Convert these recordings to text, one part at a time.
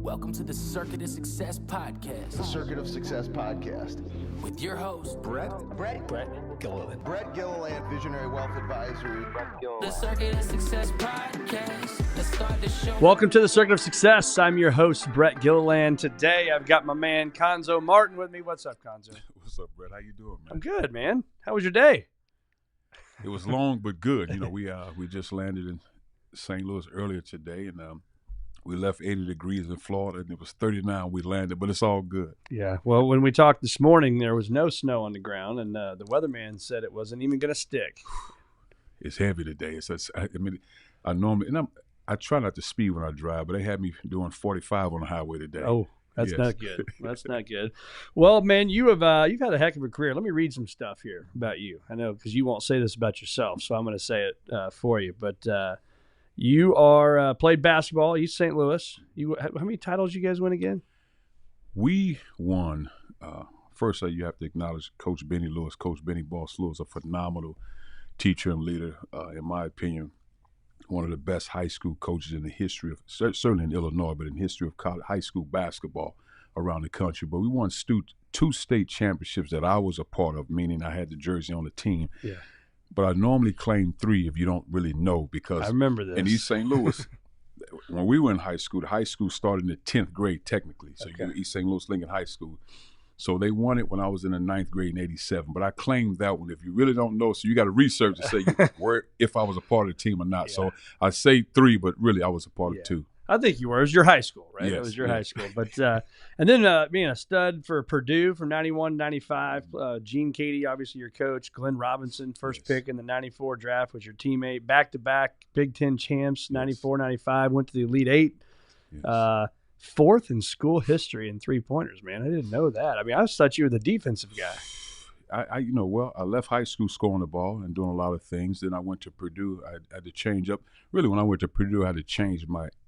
Welcome to the Circuit of Success Podcast. The Circuit of Success Podcast. With your host, Brett Gilliland. Brett Gilliland, Visionary Wealth Advisory. the Circuit of Success Podcast. Let's start the show. Welcome to the Circuit of Success. I'm your host, Brett Gilliland. Today, I've got my man, Cuonzo Martin, with me. What's up, Cuonzo? What's up, Brett? How you doing, man? I'm good, man. How was your day? It was long but good. You know, we just landed in St. Louis earlier today, and we left 80 degrees in Florida, and it was 39 we landed, but it's all good. Yeah. Well, when we talked this morning, there was no snow on the ground, and the weatherman said it wasn't even going to stick. It's heavy today. I normally, and I try not to speed when I drive, but they had me doing 45 on the highway today. Oh, that's Yes. not good. That's not good. Well, man, you've had a heck of a career. Let me read some stuff here about you. I know because you won't say this about yourself, so I'm going to say it for you. But you are played basketball, East St. Louis. How many titles you guys win again? We won. First, you have to acknowledge Coach Benny Lewis. Coach Benny Boss Lewis, a phenomenal teacher and leader, in my opinion. One of the best high school coaches in the history of, certainly in Illinois, but in history of high school basketball around the country. But we won two state championships that I was a part of, meaning I had the jersey on the team. Yeah. But I normally claim 3 if you don't really know, because I remember this. in East St. Louis, when we were in high school, the high school started in the 10th grade technically. So Okay. you East St. Louis Lincoln High School. So they won it when I was in the 9th grade in 87. But I claimed that one. If you really don't know, so you got to research to say where if I was a part of the team or not. Yeah. So I say 3, but really I was a part Yeah. of 2. I think you were. It was your high school, right? It Yes, was your yeah. high school. But and then being a stud for Purdue from 91, 95. Gene Cady, obviously your coach. Glenn Robinson, first Yes. pick in the 94 draft, was your teammate. Back-to-back Big Ten champs, 94, 95. Went to the Elite Eight. Yes. Fourth in school history in three-pointers, man. I didn't know that. I mean, I just thought you were the defensive guy. I left high school scoring the ball and doing a lot of things. Then I went to Purdue. I had to change up. Really, when I went to Purdue, I had to change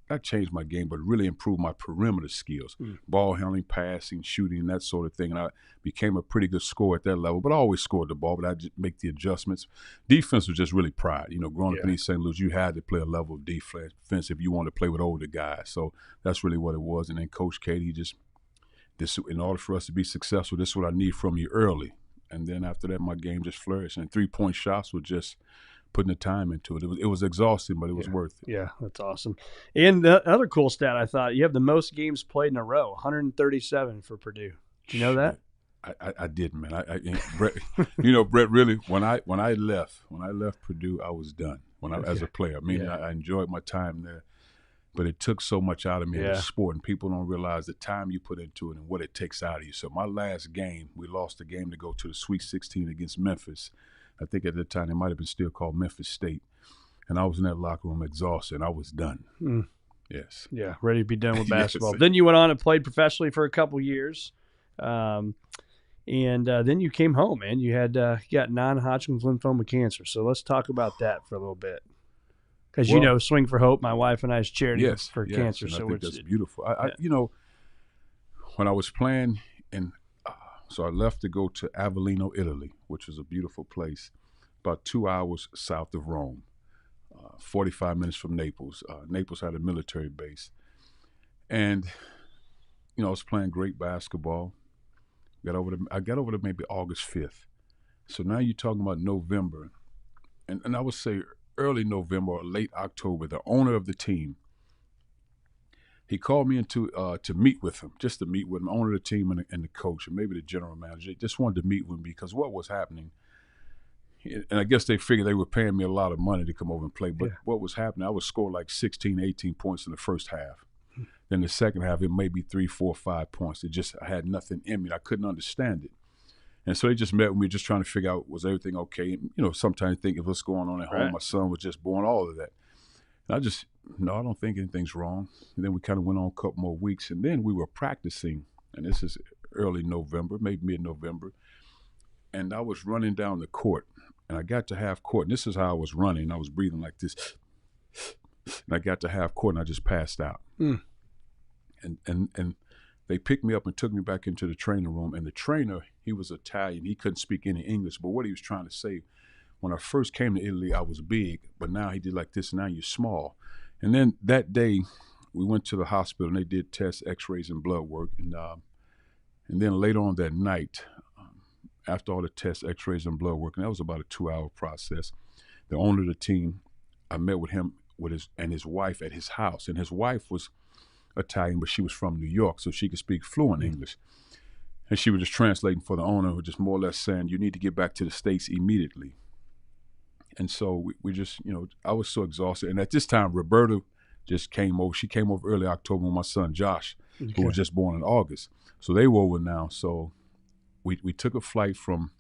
not change my game, but really improve my perimeter skills. Ball handling, passing, shooting, that sort of thing. And I became a pretty good scorer at that level, but I always scored the ball, but I just make the adjustments. Defense was just really pride. You know, growing up in East St. Louis, you had to play a level of defense if you wanted to play with older guys. So that's really what it was. And then Coach Cady in order for us to be successful, this is what I need from you early. And then after that, my game just flourished. And 3-point shots were just putting the time into it. It was exhausting, but it was worth it. Yeah, that's awesome. And the other cool stat I thought, you have the most games played in a row, 137 for Purdue. Do you know that? I didn't, man. Brett, Brett, really, when I left Purdue, I was done. As a player, I enjoyed my time there, but it took so much out of me in the sport, and people don't realize the time you put into it and what it takes out of you. So my last game, we lost the game to go to the Sweet 16 against Memphis. I think at the time it might have been still called Memphis State, and I was in that locker room exhausted. I was done. Yes. Yeah, ready to be done with basketball. Yes. Then you went on and played professionally for a couple years, and then you came home, man. You got non-Hodgkin's lymphoma cancer. So let's talk about that for a little bit, because Swing for Hope, my wife and I's charity for cancer. And so I think that's beautiful. When I was playing so I left to go to Avellino, Italy, which is a beautiful place, about 2 hours south of Rome, 45 minutes from Naples. Naples had a military base. And, I was playing great basketball. I got over to maybe August 5th. So now you're talking about November. And I would say early November or late October, the owner of the team, he called me to meet with him, just to meet with him, owner of the team and the coach, and maybe the general manager. They just wanted to meet with me because what was happening, and I guess they figured they were paying me a lot of money to come over and play, but what was happening, I would score like 16, 18 points in the first half. Then the second half, it may be 3, 4, 5 points. I had nothing in me. I couldn't understand it. And so they just met with me, just trying to figure out, was everything okay? And, sometimes think of what's going on at home. My son was just born, all of that. And I don't think anything's wrong. And then we kind of went on a couple more weeks, and then we were practicing, and this is early November, maybe mid-November, and I was running down the court, and I got to half court, and this is how I was running. I was breathing like this, and I got to half court, and I just passed out. And they picked me up and took me back into the training room, and the trainer, he was Italian. He couldn't speak any English, but what he was trying to say, when I first came to Italy, I was big, but now he did like this, now you're small. And then that day, we went to the hospital and they did tests, X-rays, and blood work, and then later on that night, after all the tests, X-rays, and blood work, and that was about a 2-hour process. The owner of the team, I met with him and his wife at his house, and his wife was Italian, but she was from New York, so she could speak fluent English. And she was just translating for the owner, who was just more or less saying, "You need to get back to the States immediately." And so we just, I was so exhausted. And at this time, Roberta just came over. She came over early October with my son, Josh, who was just born in August. So they were over now. So we took a flight from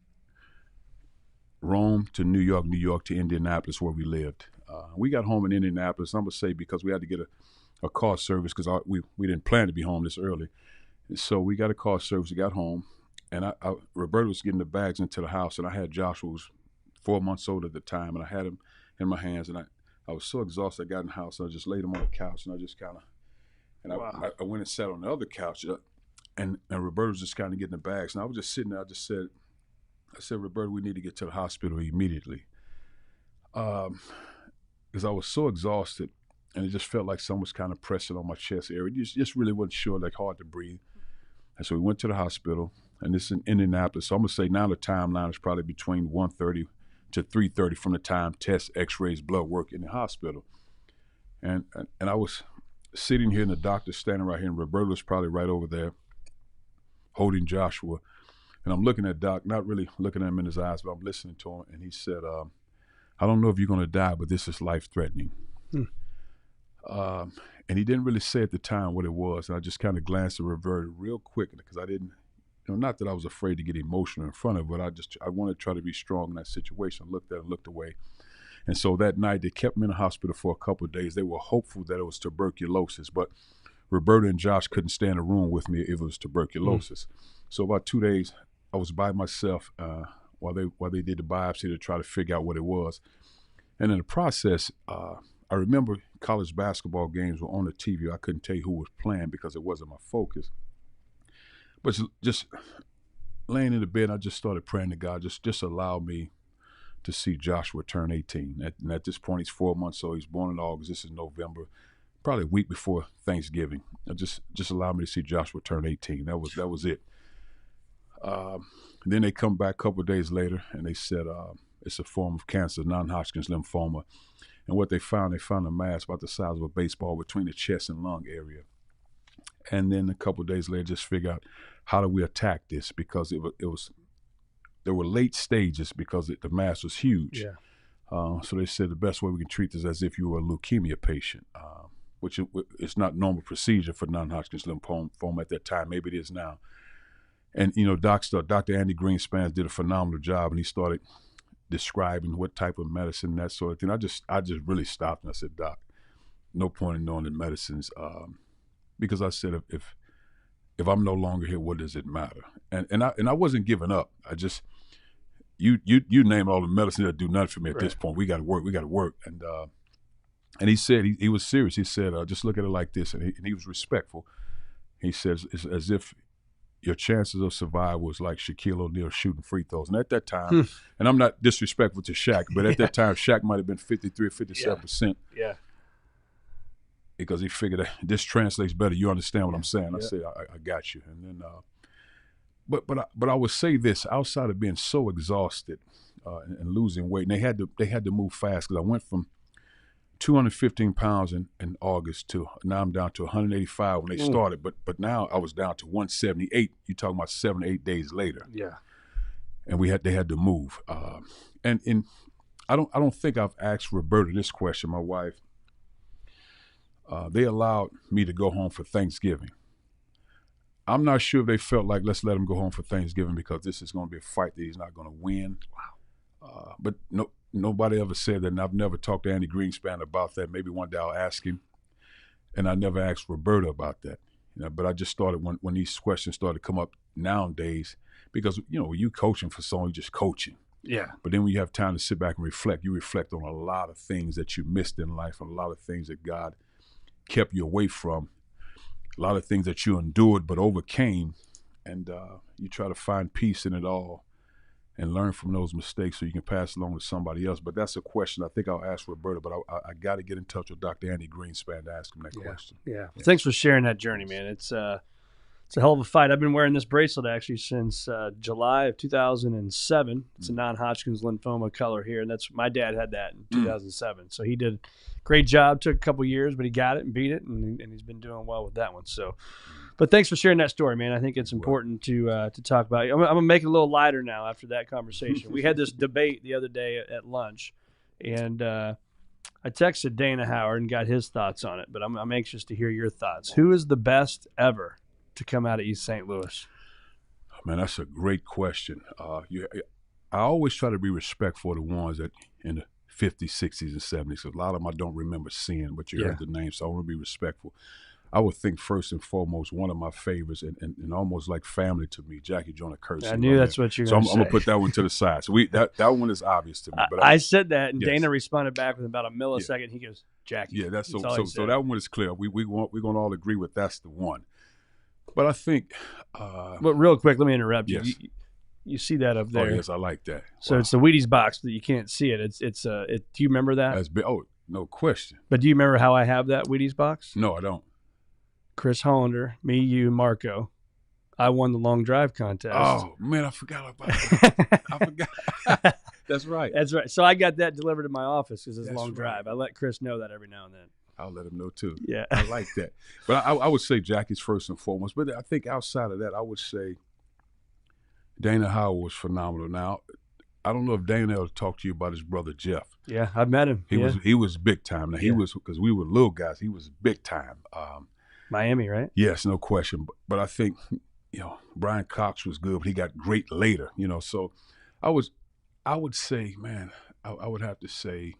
Rome to New York to Indianapolis, where we lived. We got home in Indianapolis, I'm going to say, because we had to get a car service because we didn't plan to be home this early. So we got a car service, we got home, and Roberta was getting the bags into the house, and I had Josh, who was 4 months old at the time, and I had him in my hands, and I was so exhausted. I got in the house, and I just laid him on the couch, and I just kind of, and wow. I went and sat on the other couch, and Roberta was just kind of getting the bags, and I was just sitting there. I said, "Roberta, we need to get to the hospital immediately," because I was so exhausted, and it just felt like someone was kind of pressing on my chest area. Just really wasn't sure, like hard to breathe. And so we went to the hospital, and this is in Indianapolis. So I'm going to say now the timeline is probably between 1:30 to 3:30 from the time tests, X-rays, blood work in the hospital. And I was sitting here, and the doctor's standing right here, and Roberta was probably right over there holding Joshua. And I'm looking at Doc, not really looking at him in his eyes, but I'm listening to him. And he said, "I don't know if you're going to die, but this is life-threatening." And he didn't really say at the time what it was. And I just kind of glanced at Roberta real quick because I didn't, not that I was afraid to get emotional in front of her, but I wanted to try to be strong in that situation. I looked at her and looked away. And so that night they kept me in the hospital for a couple of days. They were hopeful that it was tuberculosis, but Roberta and Josh couldn't stay in a room with me if it was tuberculosis. So about 2 days I was by myself while they did the biopsy to try to figure out what it was. And in the process, I remember college basketball games were on the TV. I couldn't tell you who was playing because it wasn't my focus. But just laying in the bed, I just started praying to God, just allow me to see Joshua turn 18. And at this point, he's 4 months old. He's born in August. This is November, probably a week before Thanksgiving. Just allow me to see Joshua turn 18. That was it. Then they come back a couple of days later, and they said it's a form of cancer, non-Hodgkin's lymphoma. And what they found a mass about the size of a baseball between the chest and lung area. And then a couple of days later, just figure out how do we attack this, because there were late stages because the mass was huge. Yeah. So they said the best way we can treat this is as if you were a leukemia patient, which is not normal procedure for non-Hodgkin's lymphoma at that time. Maybe it is now. And Dr. Andy Greenspan did a phenomenal job, and he started describing what type of medicine, that sort of thing. I just really stopped and I said, "Doc, no point in knowing the medicines," because I said, if I'm no longer here, what does it matter? And I wasn't giving up. I just you name all the medicine that do nothing for me at this point. We got to work. And he said he was serious. He said, "Just look at it like this," and he was respectful. He says it's as if your chances of survival was like Shaquille O'Neal shooting free throws. And at that time, and I'm not disrespectful to Shaq, but at that time, Shaq might have been 53 or 57%. Yeah. Because he figured that this translates better. You understand what I'm saying? I said, I got you. And then, but I would say this: outside of being so exhausted and losing weight, and they had to move fast, because I went from 215 pounds in August to now I'm down to 185 when they started, but now I was down to 178. You're talking about 7 or 8 days later. Yeah. And they had to move. And I don't think I've asked Roberta this question, my wife. They allowed me to go home for Thanksgiving. I'm not sure if they felt like, let's let him go home for Thanksgiving because this is going to be a fight that he's not going to win. Wow. But nobody ever said that, and I've never talked to Andy Greenspan about that. Maybe one day I'll ask him. And I never asked Roberta about that. But I just started when these questions started to come up nowadays, because you coaching for someone, you're just coaching. Yeah. But then when you have time to sit back and reflect, you reflect on a lot of things that you missed in life, and a lot of things that God kept you away from, a lot of things that you endured but overcame, and you try to find peace in it all. and learn from those mistakes so you can pass it along to somebody else. But that's a question I think I'll ask Roberta, but I got to get in touch with Dr. Andy Greenspan to ask him that question. Yeah. Well, thanks for sharing that journey, man. It's a hell of a fight. I've been wearing this bracelet actually since July of 2007. It's a non-Hodgkin's lymphoma color here, and that's my dad had that in 2007. So he did a great job. Took a couple years, but he got it and beat it, and he's been doing well with that one. So, but thanks for sharing that story, man. I think it's important to talk about. I'm gonna make it a little lighter now after that conversation. We had this debate the other day at lunch, and I texted Dana Howard and got his thoughts on it. But I'm anxious to hear your thoughts. Who is the best ever to come out of East St. Louis? Oh, man, that's a great question. I always try to be respectful of the ones that in the 50s, 60s, and 70s. A lot of them I don't remember seeing, but you heard the names, so I want to be respectful. I would think first and foremost, one of my favorites and almost like family to me, Jackie Jonah Kersey. I knew that's what you were going to say. I'm going to put that one to the side. So that one is obvious to me. But I said that, and Dana responded back with about a millisecond. He goes, Jackie. Yeah, so that one is clear. We're going to all agree with that's the one. But I think but real quick, let me interrupt you. Yes. You see that up there? Oh, yes, I like that. So it's the Wheaties box that you can't see it. Do you remember that? That's big. Oh, no question. But do you remember how I have that Wheaties box? No, I don't. Chris Hollander, me, you, Marco. I won the long drive contest. Oh man, I forgot about that. I forgot. That's right. That's right. So I got that delivered to my office because it's a long right. drive. I let Chris know that every now and then. I'll let him know too. Yeah. I like that. But I would say Jackie's first and foremost. But I think outside of that, I would say Dana Howard was phenomenal. Now, I don't know if Dana ever talked to you about his brother Jeff. Yeah, I've met him. He was big time. Now he was, because we were little guys. He was big time. Miami, right? Yes, no question. But I think Brian Cox was good, but he got great later. So I would say, man, I would have to say.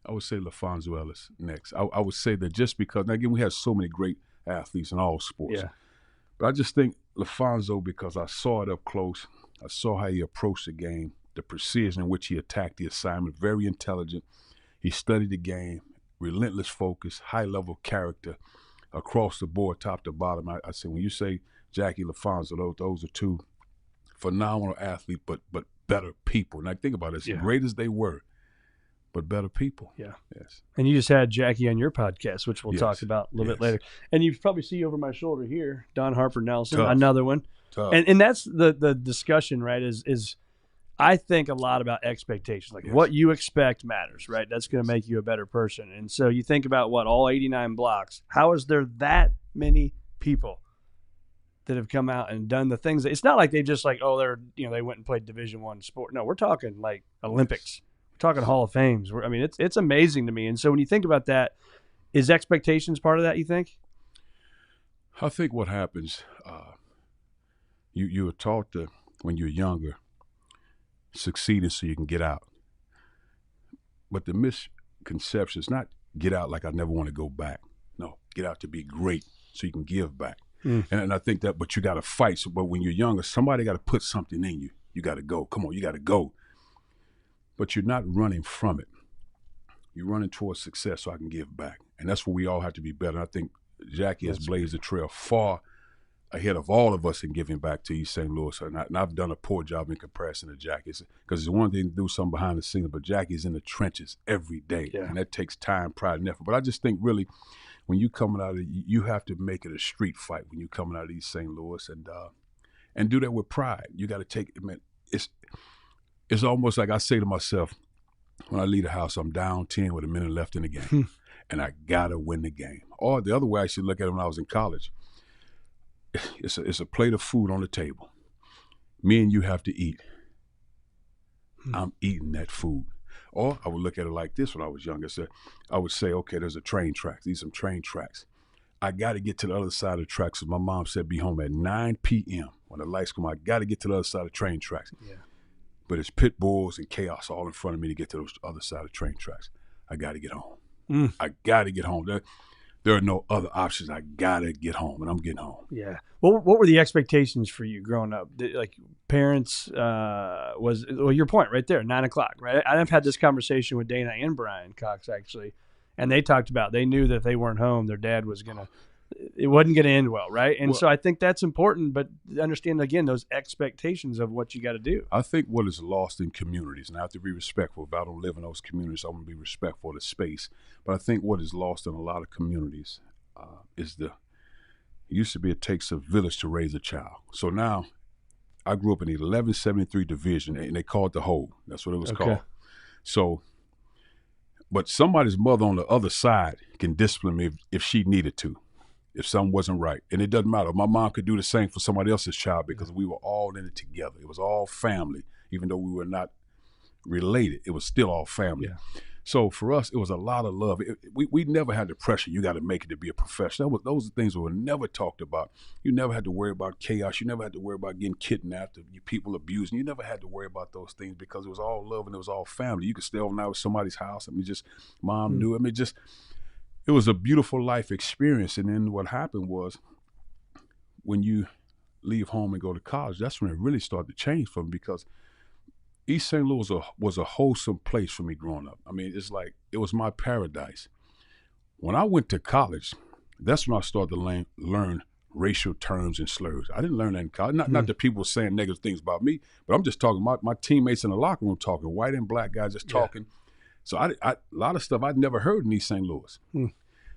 I would say LaFonso Ellis next. I would say that just because, now again, we have so many great athletes in all sports. Yeah. But I just think LaFonso, because I saw it up close, I saw how he approached the game, the precision in which he attacked the assignment, very intelligent. He studied the game, relentless focus, high-level character across the board, top to bottom. I say, when you say Jackie LaFonso, those are two phenomenal athletes, but better people. And I think about it, as great as they were, but better people. Yeah. Yes. And you just had Jackie on your podcast, which we'll talk about a little bit later. And you probably see over my shoulder here, Don Harper Nelson, another one. Tough. And that's the discussion, right, is I think a lot about expectations. Like what you expect matters, right? That's going to make you a better person. And so you think about all 89 blocks. How is there that many people that have come out and done the things? It's not like they just they went and played Division I sport. No, we're talking like Olympics. Talking Hall of Fames. I mean, it's amazing to me. And so when you think about that, is expectations part of that, you think? I think what happens, you were taught to, when you're younger, succeeding so you can get out. But the misconception is not get out like I never want to go back. No, get out to be great so you can give back. And I think that, but you got to fight. So, but when you're younger, somebody got to put something in you. You got to go. Come on, you got to go. But you're not running from it. You're running towards success so I can give back. And that's where we all have to be better. And I think Jackie has blazed the trail far ahead of all of us in giving back to East St. Louis. And I've done a poor job in comparison to Jackie. Because it's one thing to do something behind the scenes, but Jackie's in the trenches every day. Yeah. And that takes time, pride, and effort. But I just think really when you coming out of it, you have to make it a street fight when you're coming out of East St. Louis and do that with pride. You got to take it, man. It's almost like I say to myself, when I leave the house, I'm down 10 with a minute left in the game, and I got to win the game. Or the other way I should look at it when I was in college, it's a plate of food on the table. Me and you have to eat. I'm eating that food. Or I would look at it like this when I was younger. So I would say, okay, there's a train track. These are some train tracks. I got to get to the other side of the tracks. So my mom said be home at 9 p.m. When the lights come on, I got to get to the other side of the train tracks. Yeah. But it's pit bulls and chaos all in front of me to get to those other side of the train tracks. I got to get home. I got to get home. There are no other options. I got to get home, and I'm getting home. Yeah. What were the expectations for you growing up? Like parents your point right there, 9 o'clock, right? I've had this conversation with Dana and Brian Cox, actually, and they talked about they knew that if they weren't home, their dad was going to it wasn't going to end well, right? And Well- so I think that's important, but understand, again, those expectations of what you got to do. I think what is lost in communities, and I have to be respectful. If I don't live in those communities, I want to be respectful of the space. But I think what is lost in a lot of communities is it used to be it takes a village to raise a child. So now, I grew up in the 1173 division, and they called it the Hole. That's what it was called. So, but somebody's mother on the other side can discipline me if she needed to, if something wasn't right. And it doesn't matter. My mom could do the same for somebody else's child because we were all in it together. It was all family, even though we were not related. It was still all family. Yeah. So for us, it was a lot of love. We never had the pressure, you got to make it to be a professional. Those are things that were never talked about. You never had to worry about chaos. You never had to worry about getting kidnapped or people abusing. You never had to worry about those things because it was all love and it was all family. You could stay overnight with somebody's house. I mean, just mom knew. I mean, just it was a beautiful life experience. And then what happened was when you leave home and go to college, that's when it really started to change for me because East St. Louis was a wholesome place for me growing up. I mean, it's like it was my paradise. When I went to college, that's when I started to learn racial terms and slurs. I didn't learn that in college. Not that people were saying negative things about me, but I'm just talking about my teammates in the locker room talking, white and black guys just talking. So I a lot of stuff I'd never heard in East St. Louis.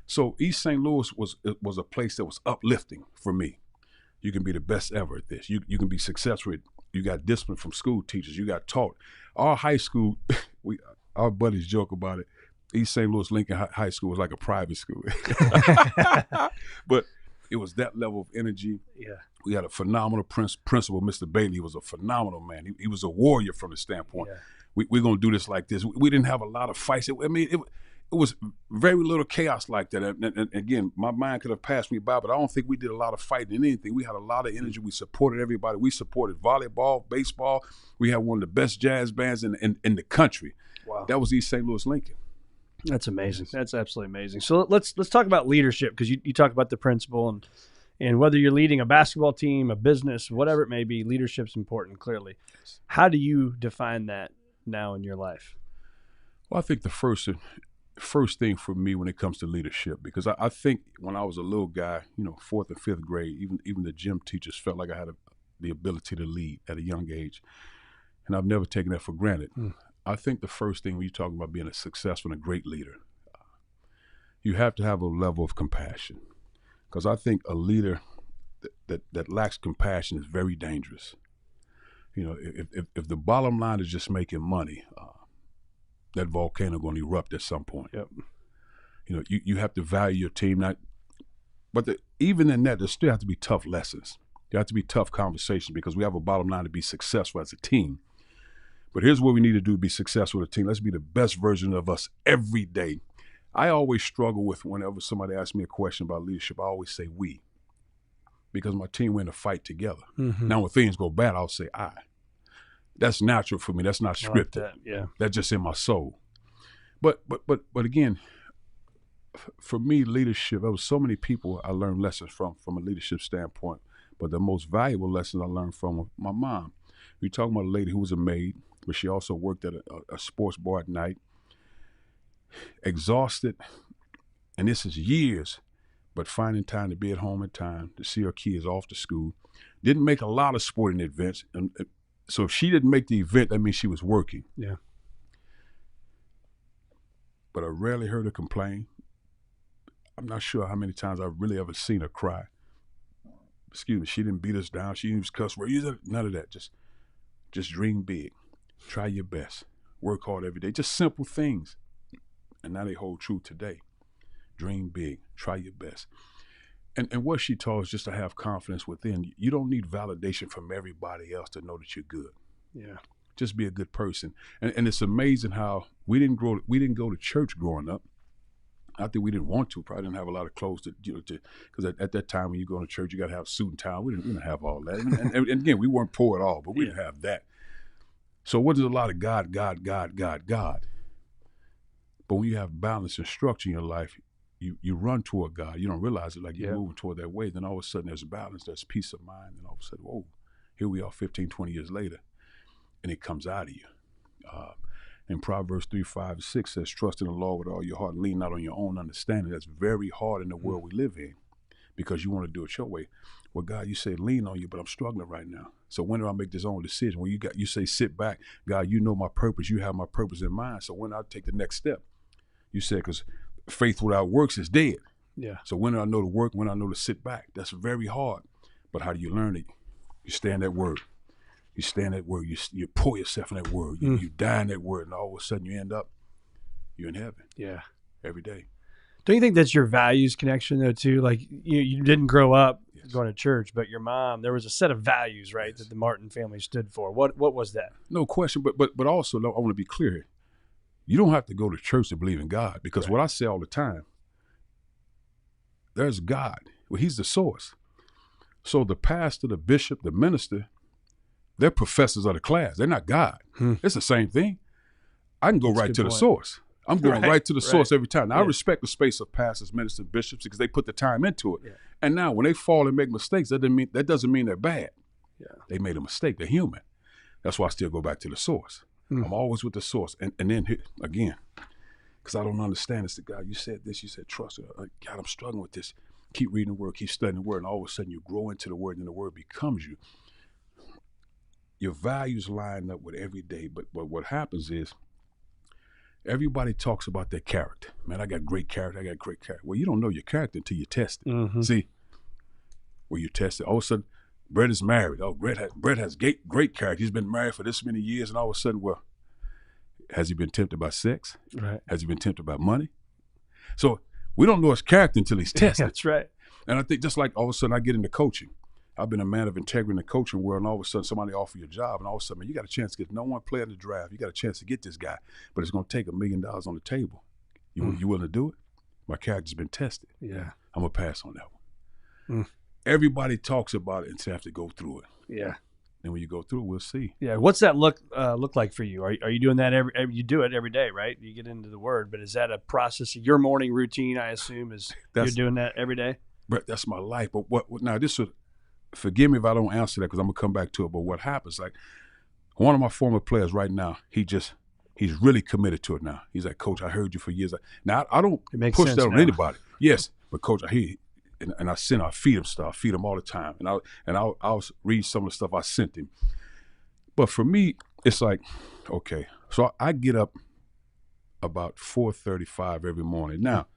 So East St. Louis was a place that was uplifting for me. You can be the best ever at this. You can be successful. You got discipline from school teachers. You got taught. Our high school, our buddies joke about it. East St. Louis Lincoln High School was like a private school. But it was that level of energy. Yeah. We had a phenomenal principal. Mr. Bailey was a phenomenal man. He was a warrior from the standpoint. Yeah. We're going to do this like this. We didn't have a lot of fights. It was very little chaos like that. And again, my mind could have passed me by, but I don't think we did a lot of fighting in anything. We had a lot of energy. We supported everybody. We supported volleyball, baseball. We had one of the best jazz bands in the country. Wow. That was East St. Louis Lincoln. That's amazing. That's absolutely amazing. So let's talk about leadership because you talk about the principal and whether you're leading a basketball team, a business, whatever it may be, leadership's important, clearly. How do you define that now in your life? Well, I think the first thing for me when it comes to leadership, because I think when I was a little guy, 4th and 5th grade, even the gym teachers felt like I had the ability to lead at a young age. And I've never taken that for granted. I think the first thing when you're talking about being a successful and a great leader, you have to have a level of compassion. Because I think a leader that lacks compassion is very dangerous. If the bottom line is just making money, that volcano going to erupt at some point. Yep. You have to value your team. But even in that, there still have to be tough lessons. There have to be tough conversations because we have a bottom line to be successful as a team. But here's what we need to do to be successful as a team. Let's be the best version of us every day. I always struggle with whenever somebody asks me a question about leadership, I always say we. Because my team went to fight together. Mm-hmm. Now when things go bad, I'll say I. That's natural for me. That's not scripted. Like that. Yeah. That's just in my soul. But again, for me, leadership, there was so many people I learned lessons from a leadership standpoint. But the most valuable lesson I learned from my mom. We're talking about a lady who was a maid, but she also worked at a sports bar at night. Exhausted, and this is years, but finding time to be at home in time, to see her kids off to school. Didn't make a lot of sporting events. And so if she didn't make the event, that means she was working. Yeah. But I rarely heard her complain. I'm not sure how many times I've really ever seen her cry. Excuse me, she didn't beat us down. She didn't use cuss words. None of that. Just dream big. Try your best. Work hard every day. Just simple things. And now they hold true today. Dream big. Try your best. And what she taught us just to have confidence within. You don't need validation from everybody else to know that you're good. Yeah. Just be a good person. And it's amazing how we didn't go to church growing up. I think we didn't want to. Probably didn't have a lot of clothes because at that time when you go to church, you got to have a suit and tie. We didn't have all that. And again, we weren't poor at all, but we didn't have that. So it wasn't a lot of God. But when you have balance and structure in your life, you run toward God. You don't realize it, like you're moving toward that way. Then all of a sudden there's balance, there's peace of mind. And all of a sudden, whoa, here we are 15, 20 years later. And it comes out of you. And Proverbs 3:5-6 says, trust in the Lord with all your heart and lean not on your own understanding. That's very hard in the world we live in. because you want to do it your way. Well, God, you say lean on you, but I'm struggling right now. So when do I make this own decision? When you say sit back, God, you know my purpose. You have my purpose in mind. So when I take the next step, you said, because faith without works is dead. Yeah. So when do I know to work? When do I know to sit back? That's very hard. But how do you learn it? You stand that word. You stand that word. You pour yourself in that word. You die in that word, and all of a sudden you end up, you're in heaven. Yeah. Every day. Don't you think that's your values connection though too? Like you didn't grow up going to church, but your mom, there was a set of values, right, that the Martin family stood for. What was that? No question, but also, I want to be clear here. You don't have to go to church to believe in God, because what I say all the time, there's God. Well, he's the source. So the pastor, the bishop, the minister, they're professors of the class. They're not God. It's the same thing. I can go right to the source. I'm going right to the source every time. Now, I respect the space of pastors, ministers, bishops, because they put the time into it. Yeah. And now when they fall and make mistakes, that doesn't mean they're bad. Yeah. They made a mistake. They're human. That's why I still go back to the source. I'm always with the source. And then, again, because I don't understand this, God, you said this, you said trust. God, I'm struggling with this. Keep reading the word, keep studying the word, and all of a sudden you grow into the word, and the word becomes you. Your values line up with every day. But what happens is, everybody talks about their character. Man, I got great character. I got great character. Well, you don't know your character until you test it. See, when you test it, all of a sudden, Brett is married. Oh, Brett has great character. He's been married for this many years, and all of a sudden, well, has he been tempted by sex? Right. Has he been tempted by money? So we don't know his character until he's tested. That's right. And I think just like all of a sudden I get into coaching. I've been a man of integrity in the coaching world, and all of a sudden somebody offer you a job, and all of a sudden, man, you got a chance to get no one player in the draft. You got a chance to get this guy, but it's going to take $1 million on the table. You willing to do it? My character's been tested. Yeah, I'm gonna pass on that one. Everybody talks about it until you have to go through it. Yeah, and when you go through it, we'll see. Yeah, what's that look like for you? Are you doing that you do it every day, right? You get into the word, but is that a process of your morning routine? I assume you're doing that every day. But that's my life. But what now? This would. Forgive me if I don't answer that, because I'm gonna come back to it. But what happens, like one of my former players right now, he's really committed to it now. He's like, Coach, I heard you for years. Now I don't push that on anybody. Yes, but Coach, I hear you. And I feed him stuff. I feed him all the time. And I'll read some of the stuff I sent him. But for me, it's like, okay. So I get up about 4:35 every morning. Now,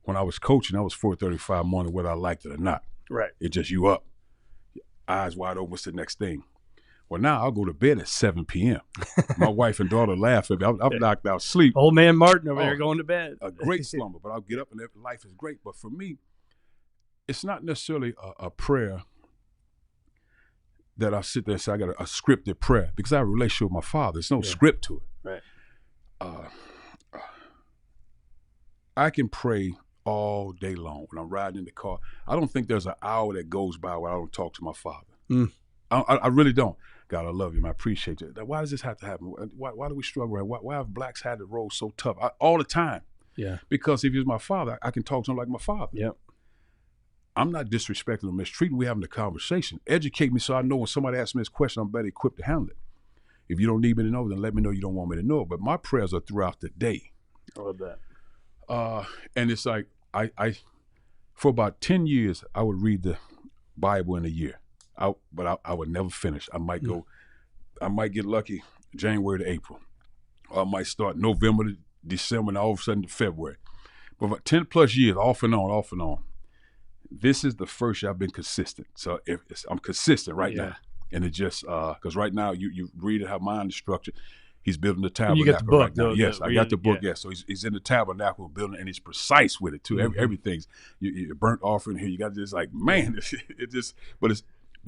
when I was coaching, I was 4:35 morning, whether I liked it or not. Right. It's just you up, eyes wide open. What's the next thing? Well, now I'll go to bed at 7 p.m. My wife and daughter laugh at me. I'm knocked out sleep. Old man Martin over there going to bed. A great slumber, but I'll get up and life is great. But for me, it's not necessarily a prayer that I sit there and say I got a scripted prayer, because I have a relationship with my Father. There's no script to it. Right. I can pray all day long when I'm riding in the car. I don't think there's an hour that goes by where I don't talk to my Father. I really don't. God, I love you, man. I appreciate you. Why does this have to happen? Why do we struggle? Why have blacks had to roll so tough? All the time. Yeah. Because if he was my father, I can talk to him like my father. Yep. I'm not disrespecting or mistreating. We're having a conversation. Educate me so I know when somebody asks me this question, I'm better equipped to handle it. If you don't need me to know, then let me know you don't want me to know. But my prayers are throughout the day. I love that. And it's like, I for about 10 years, I would read the Bible in a year. But I would never finish. I might get lucky January to April. Or I might start November to December, and all of a sudden to February. But for 10 plus years, off and on. This is the first year I've been consistent. So I'm consistent right now. And it just, because right now you read how mine is structured. He's building the tabernacle. You get the book, right now. Yes, I got the book. Yes, so he's in the tabernacle building, and he's precise with it too. Everything's you burnt offering here. You got this, like, man, but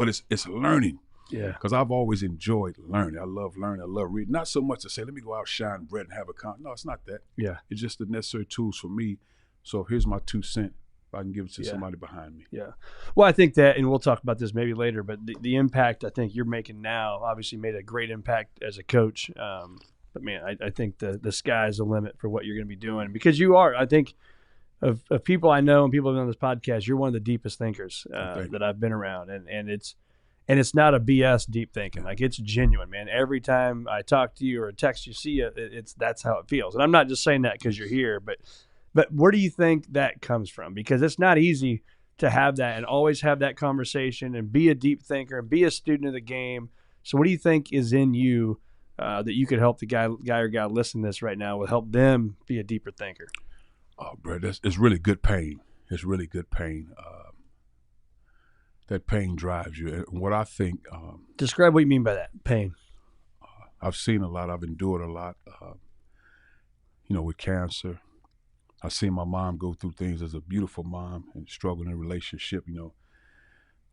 it's learning. Yeah. Because I've always enjoyed learning. I love learning. I love reading. Not so much to say, let me go out, shine bread, and have a con. No, it's not that. Yeah. It's just the necessary tools for me. So here's my 2 cents. I can give it to somebody behind me. Yeah. Well, I think that, and we'll talk about this maybe later, but the impact I think you're making now obviously made a great impact as a coach. But man, I think the sky's the limit for what you're going to be doing, because you are, I think, of people I know and people who've done this podcast, you're one of the deepest thinkers that I've been around. And it's not a BS deep thinking. Like, it's genuine, man. Every time I talk to you or text you, see it, that's how it feels. And I'm not just saying that because you're here, but where do you think that comes from? Because it's not easy to have that and always have that conversation and be a deep thinker and be a student of the game. So what do you think is in you that you could help the guy or gal listening to this right now will help them be a deeper thinker? Oh, bro, it's really good pain. It's really good pain. That pain drives you. And what I think... Describe what you mean by that, pain. I've seen a lot. I've endured a lot, with cancer. I've seen my mom go through things as a beautiful mom and struggle in a relationship,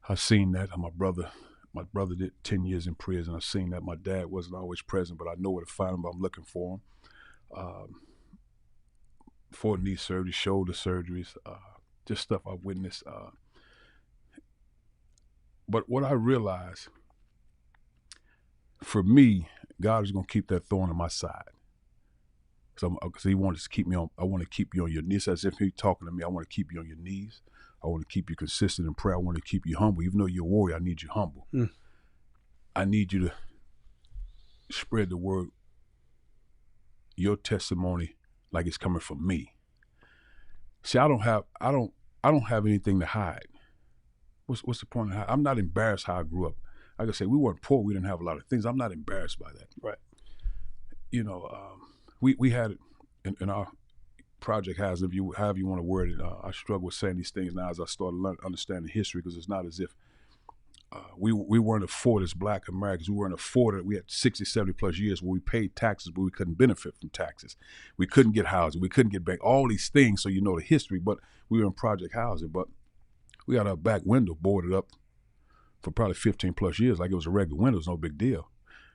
I've seen that. My brother did 10 years in prison. I've seen that. My dad wasn't always present, but I know where to find him, but I'm looking for him. 4 knee surgeries, shoulder surgeries, just stuff I've witnessed. But what I realized, for me, God is going to keep that thorn on my side. Because he wants to keep me on. I want to keep you on your knees. As if he's talking to me, I want to keep you on your knees. I want to keep you consistent in prayer. I want to keep you humble. Even though you're a warrior, I need you humble. I need you to spread the word, your testimony, like it's coming from me. See, I don't have anything to hide. What's the point of hiding? I'm not embarrassed how I grew up. Like I say, we weren't poor. We didn't have a lot of things. I'm not embarrassed by that. Right. We had it in our project house, however you want to word it. I struggle with saying these things now as I started understanding history, because it's not as if we weren't afforded as Black Americans. We weren't afforded. We had 60, 70 plus years where we paid taxes, but we couldn't benefit from taxes. We couldn't get housing. We couldn't get bank. All these things, so the history. But we were in project housing. But we had our back window boarded up for probably 15 plus years, like it was a regular window. It was no big deal.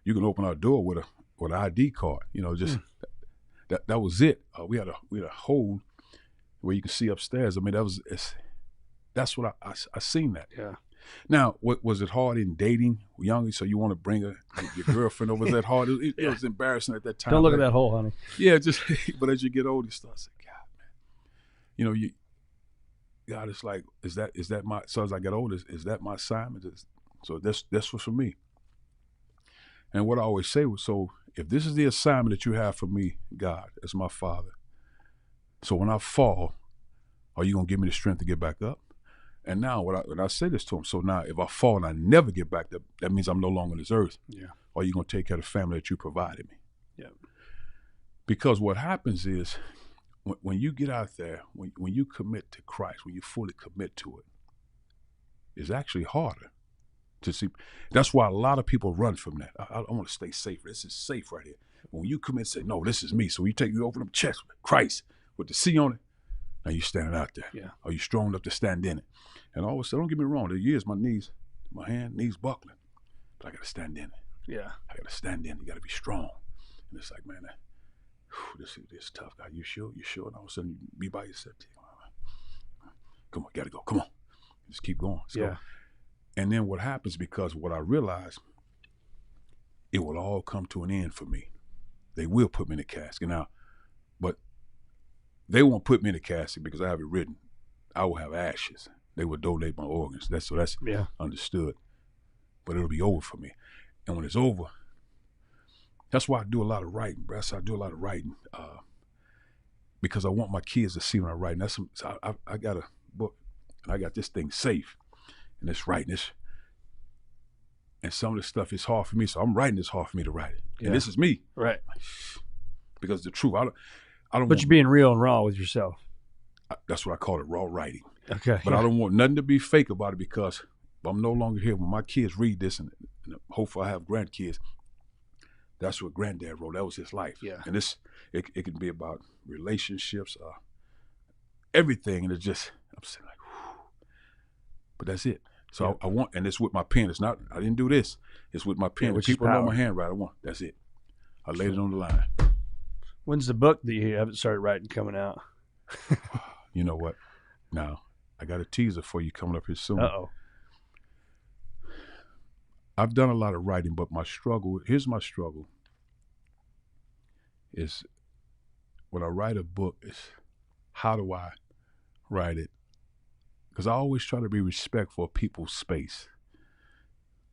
You can open our door with an ID card. That was it. We had a hole where you can see upstairs. I mean, that's what I seen that. Yeah. Now, was it hard in dating young? So you want to bring your girlfriend over? Was that hard? It was embarrassing at that time. Don't look at that hole, honey. Yeah, but as you get older, you start saying, God, man, God, it's like, is that my? So as I get older, is that my assignment? So that's what's for me. And what I always say was, so if this is the assignment that you have for me, God, as my Father, so when I fall, are you gonna give me the strength to get back up? And now when I say this to him, so now if I fall and I never get back up, that means I'm no longer on this earth. Yeah. Or are you gonna take care of the family that you provided me? Yeah. Because what happens is, when you get out there, when you commit to Christ, when you fully commit to it, it's actually harder to see. That's why a lot of people run from that. I want to stay safe. This is safe right here. When you commit, say, no, this is me. So you open up chest with Christ with the C on it. Now you're standing out there. Yeah. Are you strong enough to stand in it? And all of a sudden, don't get me wrong. There are years my knees buckling, but I got to stand in it. Yeah. I got to stand in. You got to be strong. And it's like, man, this is tough, guy. You sure? And all of a sudden, you be by yourself. Come on, gotta go. Come on. Just keep going. So, and then what happens, because what I realized, it will all come to an end for me. They will put me in a casket now, but they won't put me in a casket because I have it written. I will have ashes. They will donate my organs. That's understood. But it'll be over for me. And when it's over, that's why I do a lot of writing, bro. I do a lot of writing because I want my kids to see when I write. And I got a book, and I got this thing safe, and it's writing this. And some of this stuff is hard for me, so I'm writing this hard for me to write it. Yeah. And this is me, right? Because the truth, I don't. But you're being real and raw with yourself. That's what I call it, raw writing. Okay. But I don't want nothing to be fake about it, because I'm no longer here. When my kids read this, and hopefully I have grandkids, that's what Granddad wrote. That was his life. Yeah. And it can be about relationships, everything. And it's just, I'm saying like, whew. But that's it. So I want, and it's with my pen. It's not, I didn't do this. It's with my pen. Which People is know my handwriting. I want, that's it. I laid it on the line. When's the book that you haven't started writing coming out? You know what? Now, I got a teaser for you coming up here soon. Uh-oh. I've done a lot of writing, but here's my struggle, is when I write a book, is how do I write it? Because I always try to be respectful of people's space.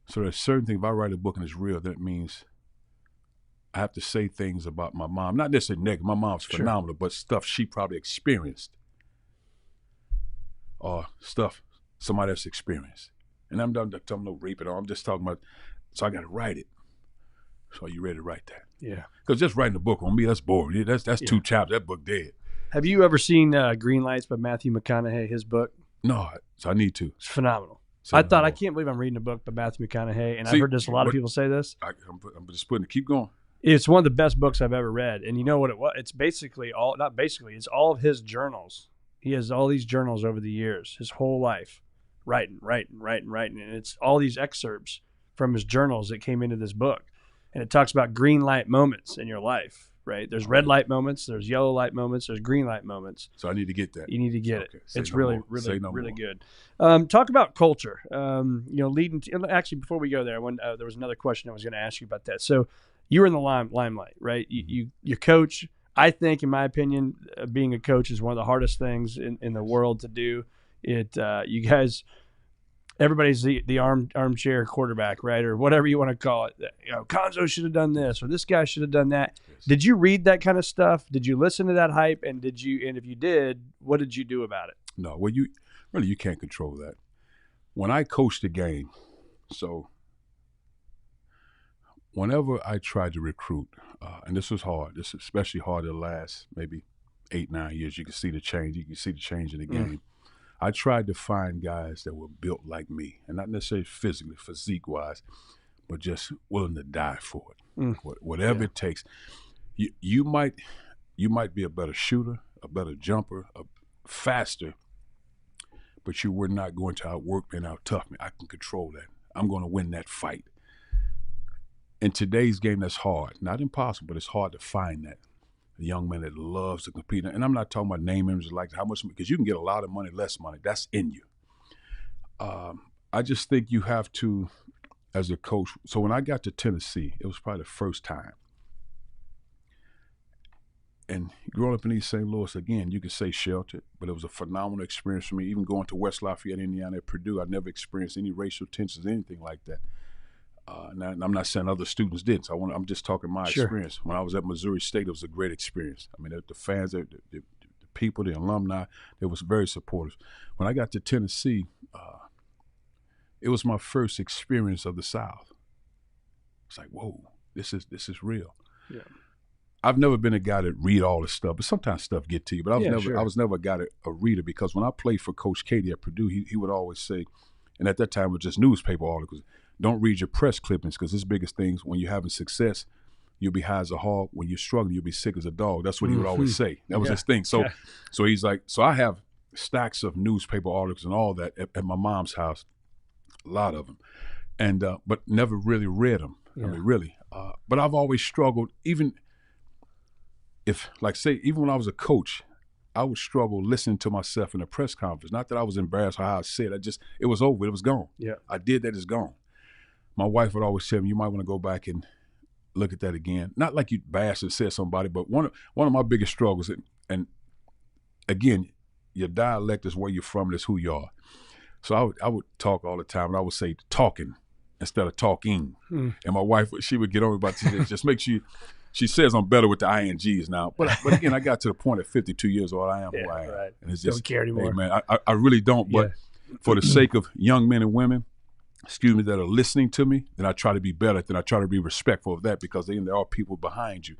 So there's certain things, if I write a book and it's real, that means I have to say things about my mom. Not necessarily negative. My mom's phenomenal, but stuff she probably experienced. Or stuff somebody else's experience. And I'm not talking no rape at all. I'm just talking about, so I got to write it. So are you ready to write that? Yeah. Because just writing a book on me, that's boring. That's 2 chapters. That book dead. Have you ever seen Green Lights by Matthew McConaughey, his book? No, so I need to. It's phenomenal. Say I no thought, I more. can't believe I'm reading a book by Matthew McConaughey, and See, I've heard this, a lot of but- people say this. I'm just putting it. Keep going. It's one of the best books I've ever read. And you know what it was? It's basically it's all of his journals. He has all these journals over the years, his whole life, writing. And it's all these excerpts from his journals that came into this book. And it talks about green light moments in your life, right? There's red light moments, there's yellow light moments, there's green light moments. So I need to get that. You need to get Okay, it. say It's no really, more. really, Say no really more. good. Talk about culture. Leading to, actually, before we go there, there was another question I was going to ask you about that. So you were in the limelight, right? You coach. I think, in my opinion, being a coach is one of the hardest things in the world to do. You guys, everybody's the armchair quarterback, right, or whatever you want to call it. Cuonzo should have done this, or this guy should have done that. Yes. Did you read that kind of stuff? Did you listen to that hype? And if you did, what did you do about it? No, well, you can't control that. When I coached the game, so whenever I tried to recruit, and this was hard. This is especially hard the last maybe 8-9 years. You can see the change. You can see the change in the game. I tried to find guys that were built like me, and not necessarily physically, physique-wise, but just willing to die for it. Whatever it takes. You might be a better shooter, a better jumper, faster, but you were not going to outwork me and out-tough me. I can control that. I'm going to win that fight. In today's game, that's hard. Not impossible, but it's hard to find that. A young man that loves to compete. And I'm not talking about name images like how much, because you can get a lot of money, less money. That's in you. I just think you have to, as a coach. So when I got to Tennessee, it was probably the first time. And growing up in East St. Louis, again, you could say sheltered, but it was a phenomenal experience for me. Even going to West Lafayette, Indiana, at Purdue, I never experienced any racial tensions, anything like that. Now, I'm not saying other students didn't. So I'm just talking my experience. When I was at Missouri State, it was a great experience. I mean, the fans, the people, the alumni, they was very supportive. When I got to Tennessee, it was my first experience of the South. It's like, whoa, this is real. Yeah. I've never been a guy that read all this stuff, but sometimes stuff get to you. But I was never a guy a reader, because when I played for Coach Katie at Purdue, he would always say, and at that time it was just newspaper articles, don't read your press clippings, because his biggest things, when you're having success, you'll be high as a hog. When you're struggling, you'll be sick as a dog. That's what he would always say. That was his thing. So he's like, so I have stacks of newspaper articles and all that at my mom's house, a lot of them, and but never really read them. I mean, really. But I've always struggled, even when I was a coach, I would struggle listening to myself in a press conference. Not that I was embarrassed how I said it. It was over. It was gone. Yeah. I did that. It's gone. My wife would always tell me, you might want to go back and look at that again. Not like you bashed and said somebody, but one of my biggest struggles, and again, your dialect is where you're from, and it's who you are. So I would talk all the time, and I would say talking instead of talking. And my wife, she would get on me about this. Just make sure she says I'm better with the INGs now. But again, I got to the point at 52 years old, I am who I am. Right. And it's just, don't care anymore. Hey, man, I really don't. But for the sake of young men and women, that are listening to me, then I try to be better. Then I try to be respectful of that, because there are people behind you.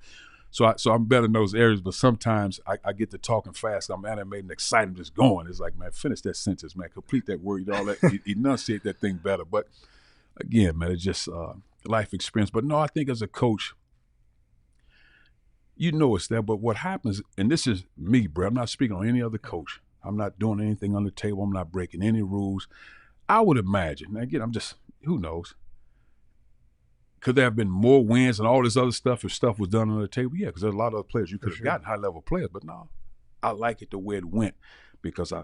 So I'm better in those areas. But sometimes I get to talking fast. I'm animated and excited. I'm just going. It's like, man, finish that sentence, man. Complete that word. All that. Enunciate that thing better. But again, man, it's just life experience. But no, I think as a coach, you know it's there. But what happens, and this is me, bro. I'm not speaking on any other coach. I'm not doing anything on the table. I'm not breaking any rules. I would imagine, now again, who knows? Could there have been more wins and all this other stuff if stuff was done on the table? Yeah, because there's a lot of other players you could have gotten, high-level players. But no, I like it the way it went, because I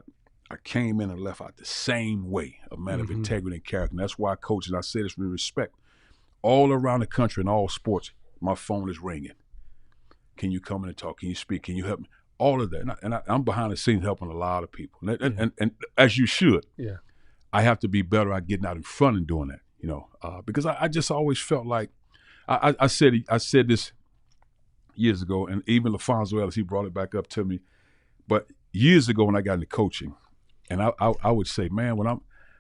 came in and left out the same way, a man of integrity and character. And that's why I coach, and I say this with respect. All around the country in all sports, my phone is ringing. Can you come in and talk? Can you speak? Can you help me? All of that. And I'm behind the scenes helping a lot of people. And as you should. Yeah. I have to be better at getting out in front and doing that, because I just always felt like I said this years ago, and even LaFonso Ellis, he brought it back up to me. But years ago when I got into coaching, And I would say, man,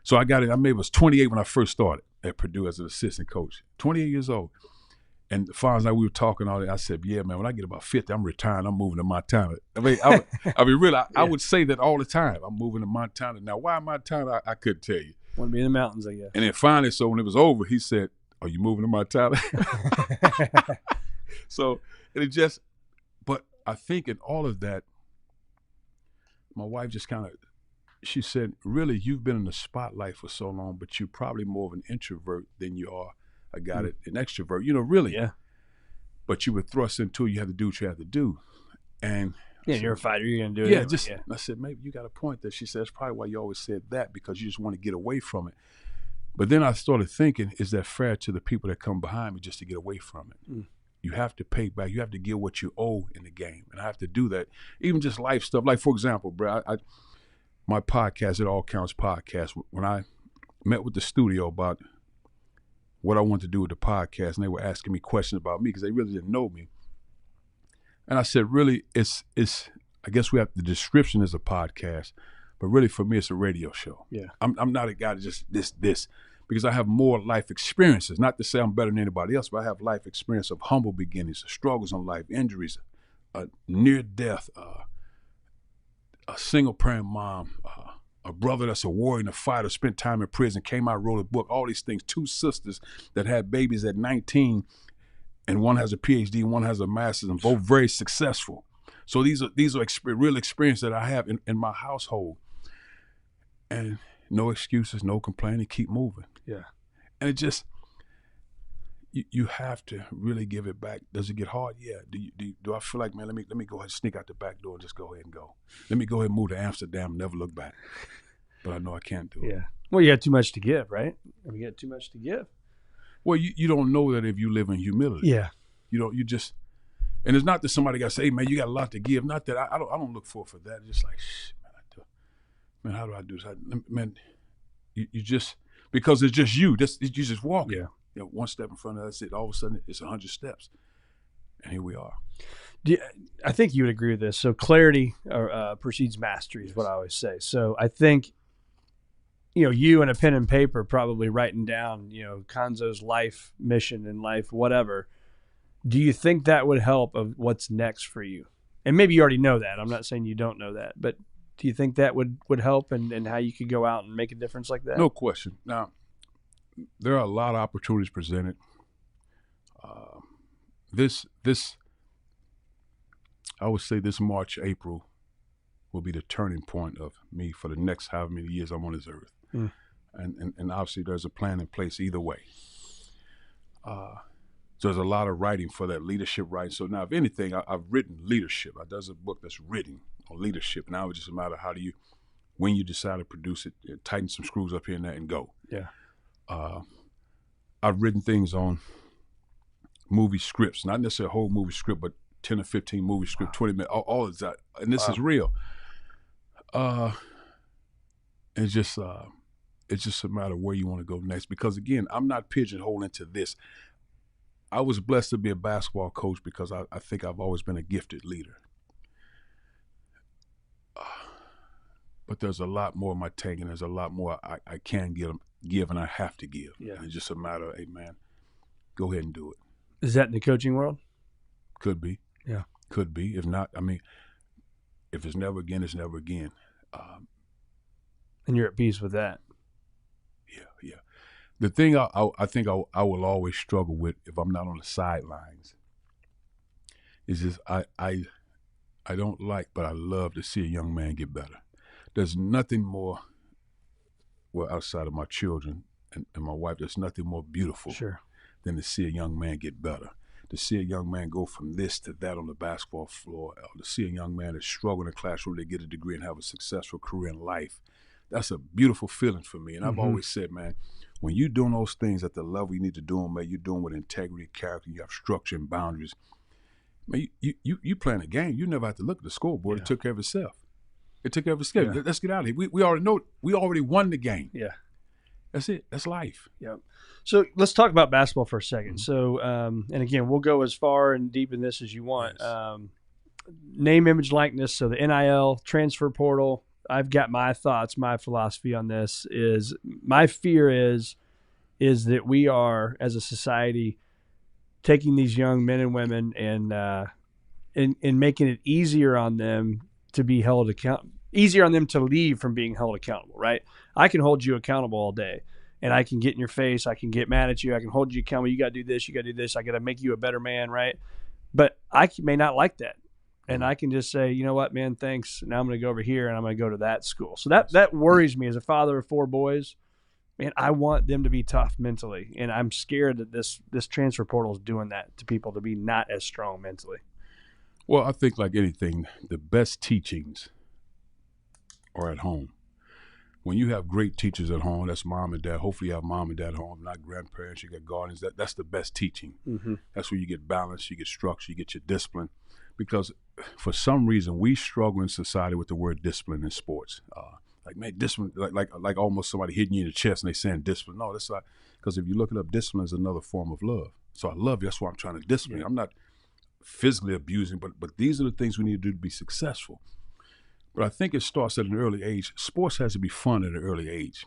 so I got it. I was 28 when I first started at Purdue as an assistant coach. 28 years old. And as far as we were talking all that, I said, yeah, man, when I get about 50, I'm retiring. I'm moving to Montana. I mean, I would say that all the time. I'm moving to Montana. Now, why Montana? I couldn't tell you. Want to be in the mountains, I guess. And then finally, so when it was over, he said, are you moving to Montana? So but I think in all of that, my wife just she said, really, you've been in the spotlight for so long, but you're probably more of an introvert than you are an extrovert, really. Yeah. But you were thrust into it. You had to do what you had to do. And yeah, you're a fighter. You're going to do it. Yeah, anyway. I said, maybe you got a point there. She said, that's probably why you always said that, because you just want to get away from it. But then I started thinking, is that fair to the people that come behind me just to get away from it? Mm. You have to pay back. You have to give what you owe in the game. And I have to do that. Even just life stuff. Like, for example, bro, my podcast, It All Counts podcast, when I met with the studio about what I wanted to do with the podcast, and they were asking me questions about me because they really didn't know me. And I said, really, it's I guess we have the description as a podcast, but really for me, it's a radio show. Yeah. I'm not a guy to just this, because I have more life experiences. Not to say I'm better than anybody else, but I have life experience of humble beginnings, struggles in life, injuries, near death, a single parent mom, a brother that's a warrior and a fighter, spent time in prison, came out, wrote a book, all these things. 2 sisters that had babies at 19, and one has a PhD and one has a master's, and both very successful. So these are real experiences that I have in my household. And no excuses, no complaining, keep moving. Yeah. And it just, you have to really give it back. Does it get hard? Yeah. Do I feel like, man, let me go ahead and sneak out the back door and just go ahead and go. Let me go ahead and move to Amsterdam and never look back. But I know I can't do it. Yeah. Well, you got too much to give, right? You got too much to give. Well, you don't know that if you live in humility. Yeah. You just, and it's not that somebody got to say, hey, man, you got a lot to give. Not that I don't look for that. It's just like, man, how do I do this? You just, because it's just you just walking. Yeah. One step in front of that's it. All of a sudden, it's 100 steps, and here we are. I think you would agree with this. So clarity precedes mastery is what I always say. So I think, you and a pen and paper probably writing down, Cuonzo's life mission in life, whatever. Do you think that would help of what's next for you? And maybe you already know that. I'm not saying you don't know that, but do you think that would help and how you could go out and make a difference like that? No question. Now, there are a lot of opportunities presented. I would say this March, April will be the turning point of me for the next however many years I'm on this earth. Mm. And obviously there's a plan in place either way. So there's a lot of writing for that, leadership writing. So now, if anything, I've written leadership. There's a book that's written on leadership. Now it's just a matter of when you decide to produce it, tighten some screws up here and there and go. Yeah. I've written things on movie scripts, not necessarily a whole movie script, but 10 or 15 movie script, 20 minutes, all of that. And this is real. It's just a matter of where you want to go next. Because again, I'm not pigeonholed into this. I was blessed to be a basketball coach because I think I've always been a gifted leader. But there's a lot more in my tank, and there's a lot more I can give and I have to give. Yeah. And it's just a matter of, hey, man, go ahead and do it. Is that in the coaching world? Could be. Yeah. Could be. If not, if it's never again, it's never again. And you're at peace with that. Yeah. The thing I think I will always struggle with if I'm not on the sidelines is just I don't like, but I love to see a young man get better. There's nothing more, outside of my children and my wife, there's nothing more beautiful than to see a young man get better. To see a young man go from this to that on the basketball floor, to see a young man that's struggling in the classroom to get a degree and have a successful career in life. That's a beautiful feeling for me. And I've always said, man, when you're doing those things at the level you need to do them, man, you're doing with integrity, character, you have structure and boundaries. Man, you playing a game. You never have to look at the scoreboard. Yeah. It took care of itself. It took care of itself. Yeah. Let's get out of here. We already know. We already won the game. Yeah. That's it. That's life. Yeah. So let's talk about basketball for a second. So, and again, we'll go as far and deep in this as you want. Yes. Name, image, likeness. So the NIL, transfer portal, I've got my thoughts, my philosophy on this is my fear is that we are, as a society, taking these young men and women and making it easier on them to be held accountable, easier on them to leave from being held accountable, right? I can hold you accountable all day, and I can get in your face. I can get mad at you. I can hold you accountable. You got to do this. You got to do this. I got to make you a better man, right? But I may not like that. And I can just say, you know what, man, thanks. Now I'm going to go over here and I'm going to go to that school. So that worries me as a father of 4 boys. Man, I want them to be tough mentally. And I'm scared that this transfer portal is doing that to people, to be not as strong mentally. Well, I think like anything, the best teachings are at home. When you have great teachers at home, that's mom and dad. Hopefully you have mom and dad at home, not grandparents, you got guardians. That's the best teaching. Mm-hmm. That's where you get balance, you get structure, you get your discipline. Because for some reason, we struggle in society with the word discipline in sports. Like, man, discipline, like almost somebody hitting you in the chest and they saying discipline. No, that's not, because if you look it up, discipline is another form of love. So I love you. That's why I'm trying to discipline. Yeah. I'm not physically abusing, but these are the things we need to do to be successful. But I think it starts at an early age. Sports has to be fun at an early age.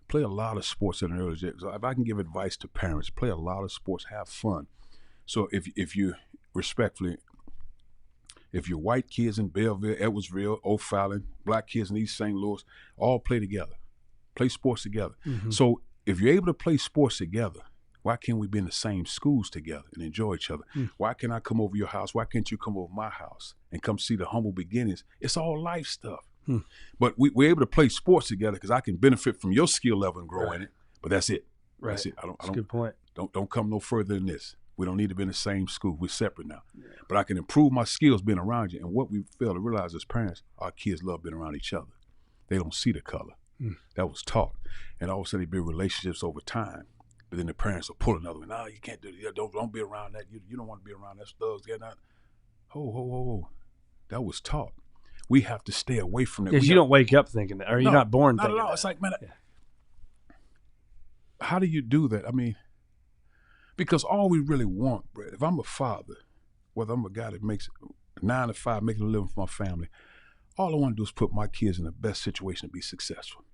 Play a lot of sports at an early age. So if I can give advice to parents, play a lot of sports, have fun. So if you respectfully, if your white kids in Belleville, Edwardsville, O'Fallon, black kids in East St. Louis, all play together, play sports together. Mm-hmm. So if you're able to play sports together, why can't we be in the same schools together and enjoy each other? Mm. Why can't I come over your house? Why can't you come over my house and come see the humble beginnings? It's all life stuff. Mm. But we're able to play sports together because I can benefit from your skill level and grow in it. But that's it. Right. That's it. That's a good point. Don't come no further than this. We don't need to be in the same school. We're separate now. Yeah. But I can improve my skills being around you. And what we fail to realize as parents, our kids love being around each other. They don't see the color. Mm. That was taught. And all of a sudden they build relationships over time. But then the parents will pull another one. No, you can't do that. Don't be around that. You don't want to be around that. Thugs get out. Ho. That was taught. We have to stay away from that. Because you don't wake up thinking that, or you're not born thinking that. Not at all. It's like, man, how do you do that? I mean, because all we really want, Brett, if I'm a father, whether I'm a guy that makes 9 to 5, making a living for my family, all I want to do is put my kids in the best situation to be successful.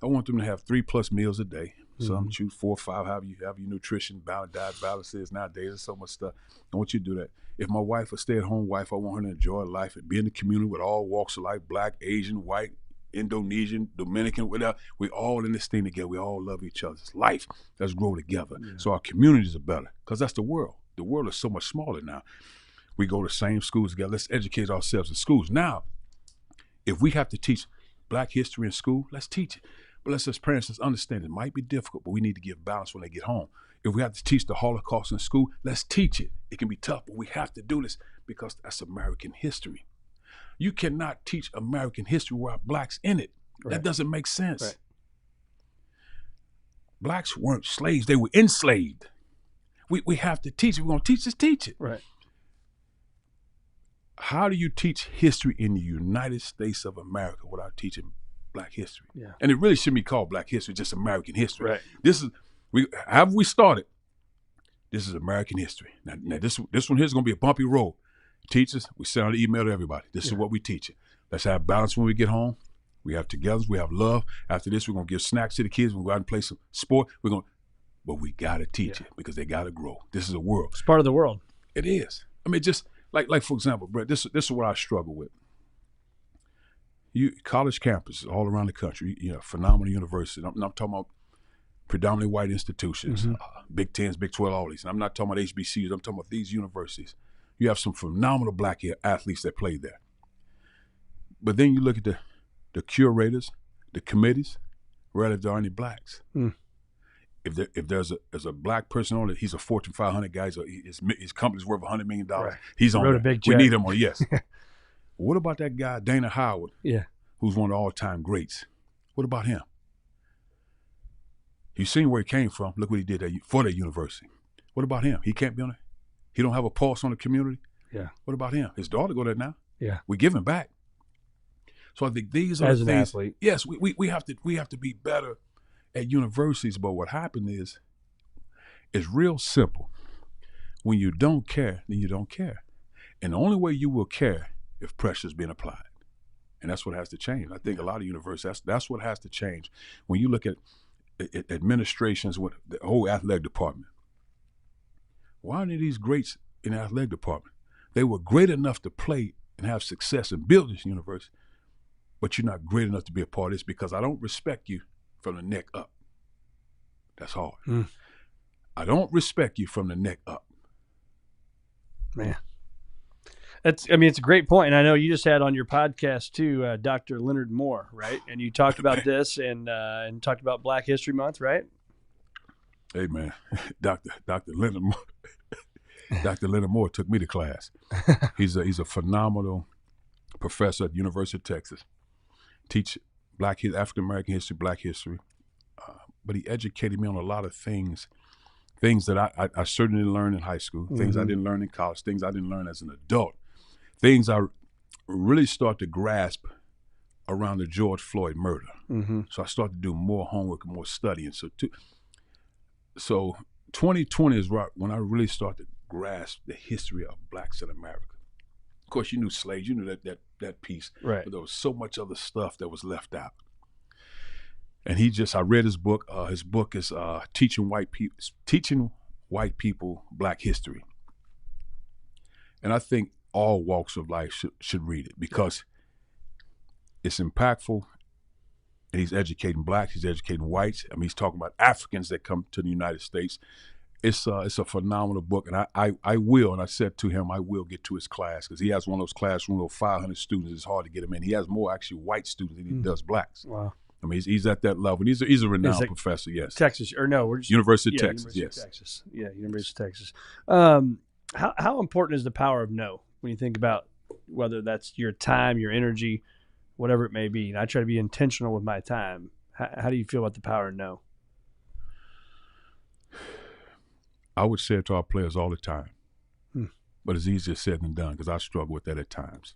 I want them to have 3+ meals a day. Some choose 4 or 5, however you have your nutrition, diet balance is nowadays. There's so much stuff. I want you to do that. If my wife a stay-at-home wife, I want her to enjoy life and be in the community with all walks of life, black, Asian, white, Indonesian, Dominican, whatever. We all in this thing together. We all love each other. It's life. Let's grow together. Yeah. So our communities are better because that's the world. The world is so much smaller now. We go to the same schools together. Let's educate ourselves in schools. Now, if we have to teach black history in school, let's teach it. But let's as parents, let's understand it might be difficult, but we need to give balance when they get home. If we have to teach the Holocaust in school, let's teach it. It can be tough, but we have to do this because that's American history. You cannot teach American history without blacks in it. Right. That doesn't make sense. Right. Blacks weren't slaves. They were enslaved. We have to teach it. We're going to teach this, teach it. Right. How do you teach history in the United States of America without teaching black history? Yeah. And it really shouldn't be called black history, just American history. Right. This is, however we started, this is American history. Now this one here is going to be a bumpy road. Teachers, we send out an email to everybody. This is what we teach it. Let's have balance when we get home. We have togetherness. We have love. After this, we're going to give snacks to the kids. We're going to go out and play some sport. But we got to teach it because they got to grow. This is a world. It's part of the world. It is. I mean, just like for example, Brett, this is what I struggle with. College campuses all around the country, phenomenal universities. I'm talking about predominantly white institutions, Big 10s, Big 12, all these. And I'm not talking about HBCUs. I'm talking about these universities. You have some phenomenal black athletes that play there. But then you look at the curators, the committees, rarely there are any blacks. Mm. If there's a black person on it, he's a Fortune 500 guy. His company's worth $100 million. Right. He's on it. We need him on, yes. What about that guy, Dana Howard, who's one of the all-time greats? What about him? You've seen where he came from. Look what he did for that university. What about him? He can't be on it. He don't have a pulse on the community. Yeah. What about him? His daughter go there now. Yeah. We give him back. So I think these are as the an things. Athlete. Yes, we have to be better at universities. But what happened is, it's real simple. When you don't care, then you don't care. And the only way you will care if pressure is being applied. And that's what has to change. I think a lot of universities, that's what has to change. When you look at administrations with the whole athletic department, why aren't these greats in the athletic department? They were great enough to play and have success and build this university, but you're not great enough to be a part of this because I don't respect you from the neck up. That's hard. I don't respect you from the neck up. Man. It's a great point. And I know you just had on your podcast too, Dr. Leonard Moore, right? And you talked about this and talked about Black History Month, right? Hey man, Dr. Leonard Moore. Dr. Leonard Moore took me to class. He's a phenomenal professor at the University of Texas. Teach African American history, Black history. But he educated me on a lot of things that I certainly didn't learn in high school, things I didn't learn in college, things I didn't learn as an adult, things I really start to grasp around the George Floyd murder. So I started to do more homework and more studying. So 2020 is right when I really started to grasp the history of blacks in America. Of course, you knew slaves, you knew that piece, right? But there was so much other stuff that was left out. And I read his book. His book is Teaching White People Black History. And I think all walks of life should read it because it's impactful. And he's educating blacks, he's educating whites. I mean, he's talking about Africans that come to the United States. It's a phenomenal book, and I will, and I said to him, I will get to his class because he has one of those classrooms with 500 students. It's hard to get him in. He has more actually white students than he does blacks. Wow. I mean, he's at that level. He's a renowned professor, yes. Texas, or no, we're just University of Texas, University yes. Of Texas. Yeah, University of Texas. How important is the power of no when you think about whether that's your time, your energy, whatever it may be? And I try to be intentional with my time. How do you feel about the power of no? I would say it to our players all the time, but it's easier said than done because I struggle with that at times.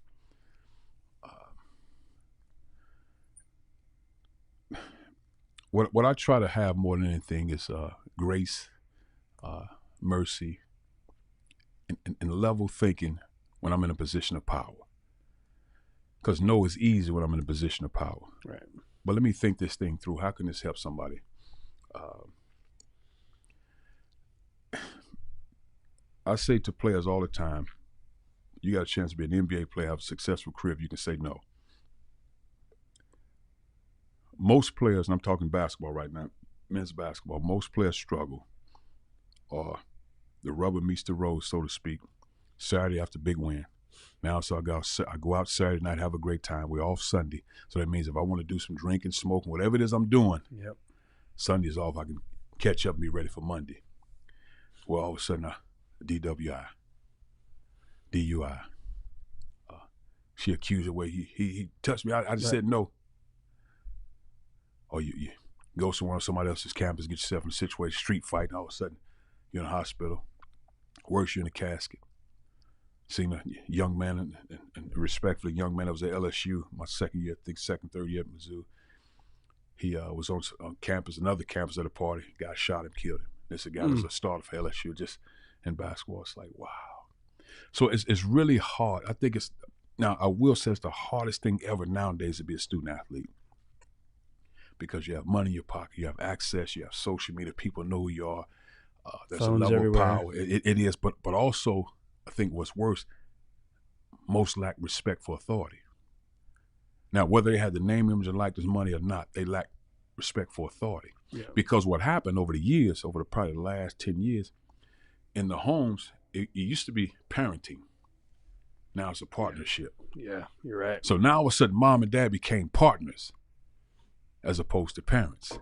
What I try to have more than anything is grace, mercy, and level thinking when I'm in a position of power. Because no is easy when I'm in a position of power. Right. But let me think this thing through. How can this help somebody? I say to players all the time, you got a chance to be an NBA player, have a successful career if you can say no. Most players, and I'm talking basketball right now, men's basketball, most players struggle, or the rubber meets the road, so to speak, Saturday after big win. Now, so I go out Saturday night, have a great time. We're off Sunday. So that means if I want to do some drinking, smoking, whatever it is I'm doing, Sunday's off, I can catch up and be ready for Monday. Well, all of a sudden, DWI, DUI. She accused the way he touched me. I just said no. Or you go somewhere on somebody else's campus, get yourself in a situation, street fight, and all of a sudden you're in a hospital, worse, you're in a casket. Seen a young man, and respectfully, young man that was at LSU, my second year, I think third year at Mizzou. He was on campus, another campus at a party, guy shot him, killed him. This guy was a starter for LSU just in basketball. It's like, wow. So it's really hard. I think now I will say it's the hardest thing ever nowadays to be a student athlete. Because you have money in your pocket, you have access, you have social media, people know who you are. There's Phones a level everywhere. of power. It is, but also, I think what's worse, most lack respect for authority. Now, whether they had the name, image, and likeness, money or not, they lack respect for authority. Yeah. Because what happened over the years, probably the last 10 years, in the homes, it used to be parenting. Now it's a partnership. Yeah, you're right. So now all of a sudden, mom and dad became partners as opposed to parents.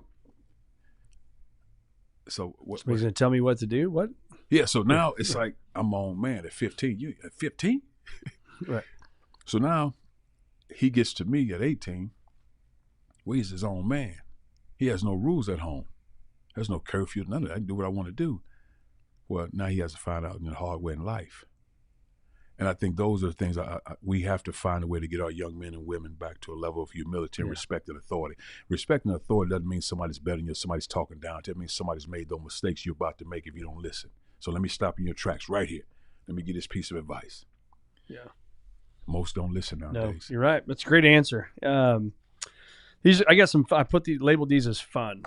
So somebody's going to tell me what to do? What? Yeah, so now it's like, I'm my own man at 15. You at 15? Right. So now he gets to me at 18. Well, he's his own man. He has no rules at home. There's no curfew, none of that. I can do what I want to do. Well, now he has to find out in the hard way in life. And I think those are the things we have to find a way to get our young men and women back to a level of humility and respect and authority. Respecting authority doesn't mean somebody's better than you, somebody's talking down to you. It means somebody's made those mistakes you're about to make if you don't listen. So let me stop you in your tracks right here. Let me give this piece of advice. Yeah. Most don't listen No, nowadays. you're right. That's a great answer. These, I got some. I labeled these as fun.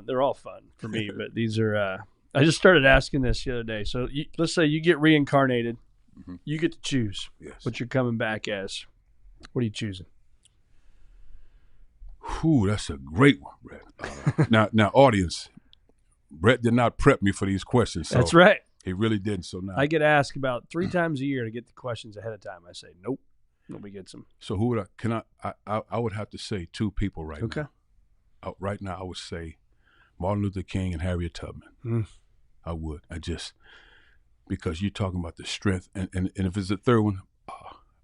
They're all fun for me, but these are. I just started asking this the other day. So let's say you get reincarnated, you get to choose what you're coming back as. What are you choosing? Whew, that's a great one, Brett. Now, audience, Brett did not prep me for these questions. So That's right. He really didn't. So now I get asked about 3 times a year to get the questions ahead of time. I say nope. Nobody gets them. So who would I would have to say 2 people right Okay. now. Right now, I would say Martin Luther King and Harriet Tubman. I would. Because you're talking about the strength, and if it's a third one,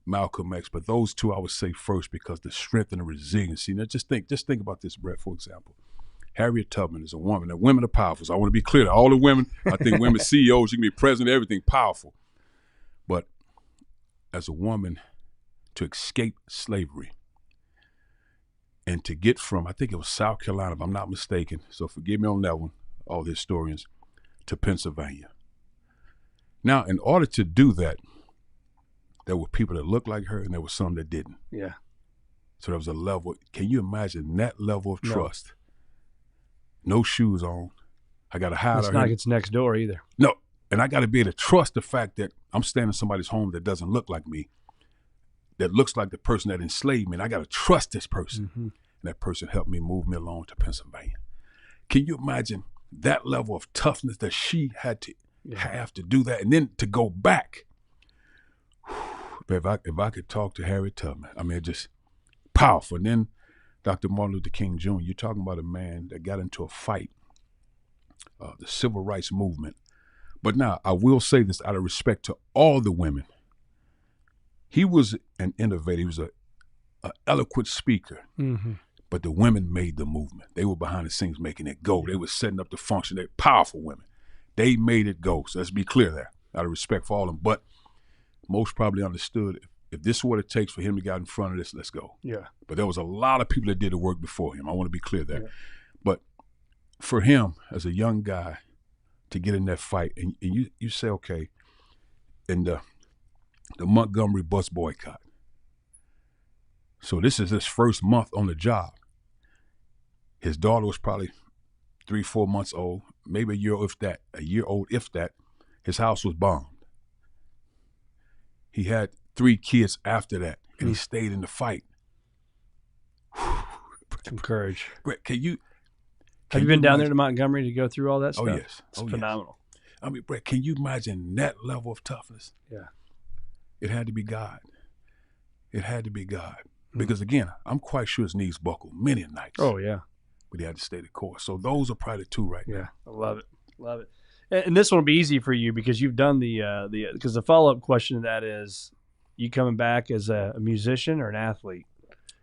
Malcolm X. But those 2 I would say first because the strength and the resiliency. Now, just think about this, Brett. For example, Harriet Tubman is a woman. Now, women are powerful. So I want to be clear to all the women. I think women CEOs, you can be president, everything powerful. But as a woman, to escape slavery and to get from, I think it was South Carolina, if I'm not mistaken, so forgive me on that one, all the historians, to Pennsylvania. Now, in order to do that, there were people that looked like her and there were some that didn't. Yeah. So there was a level, can you imagine that level of trust? No shoes on. I got to hide. It's not like it's next door either. No. And I got to be able to trust the fact that I'm standing in somebody's home that doesn't look like me, that looks like the person that enslaved me. And I got to trust this person. And that person helped me move me along to Pennsylvania. Can you imagine that level of toughness that she had to have to do that? And then to go back. If I could talk to Harriet Tubman, I mean, just powerful. And then Dr. Martin Luther King Jr., you're talking about a man that got into a fight, the civil rights movement. But now, I will say this out of respect to all the women. He was an innovator. He was an eloquent speaker. But the women made the movement. They were behind the scenes making it go. They were setting up the function. They're powerful women. They made it go. So let's be clear there, out of respect for all of them. But most probably understood if this is what it takes for him to get in front of this, let's go. Yeah. But there was a lot of people that did the work before him. I want to be clear there. Yeah. But for him, as a young guy, to get in that fight, and you say, okay, in the Montgomery bus boycott. So this is his first month on the job. His daughter was probably 3-4 months old, maybe a year old, if that. His house was bombed. He had 3 kids after that, and he stayed in the fight. Some courage. Brett, have you been down there to Montgomery to go through all that stuff? Oh, yes. It's phenomenal. Yes. I mean, Brett, can you imagine that level of toughness? Yeah. It had to be God. It had to be God. Because, again, I'm quite sure his knees buckled many nights. Oh, yeah. But he had to stay the course. So those are probably the 2 right now. Yeah, I love it. Love it. And this one will be easy for you because you've done because the follow-up question to that is, you coming back as a musician or an athlete?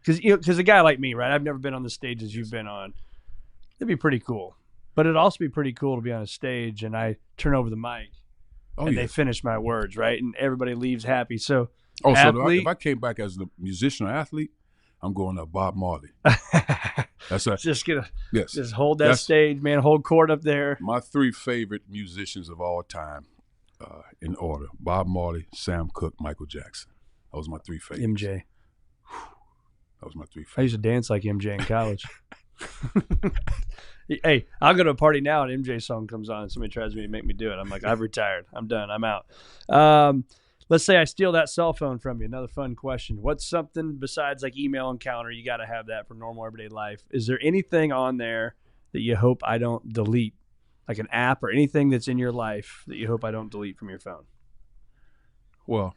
Because a guy like me, right, I've never been on the stages you've been on. It'd be pretty cool. But it'd also be pretty cool to be on a stage and I turn over the mic and they finish my words, right? And everybody leaves happy. So, athlete, if I came back as a musician or athlete, I'm going to Bob Marley. That's right. Just hold that stage, man. Hold court up there. My 3 favorite musicians of all time, in order: Bob Marley, Sam Cooke, Michael Jackson. Those are my 3 favorites. MJ. That was my 3 favorites. I used to dance like MJ in college. Hey, I'll go to a party now and MJ song comes on and somebody tries to make me do it. I'm like, I've retired. I'm done. I'm out. Let's say I steal that cell phone from you. Another fun question. What's something besides like email encounter? You got to have that for normal everyday life. Is there anything on there that you hope I don't delete? Like an app or anything that's in your life that you hope I don't delete from your phone? Well,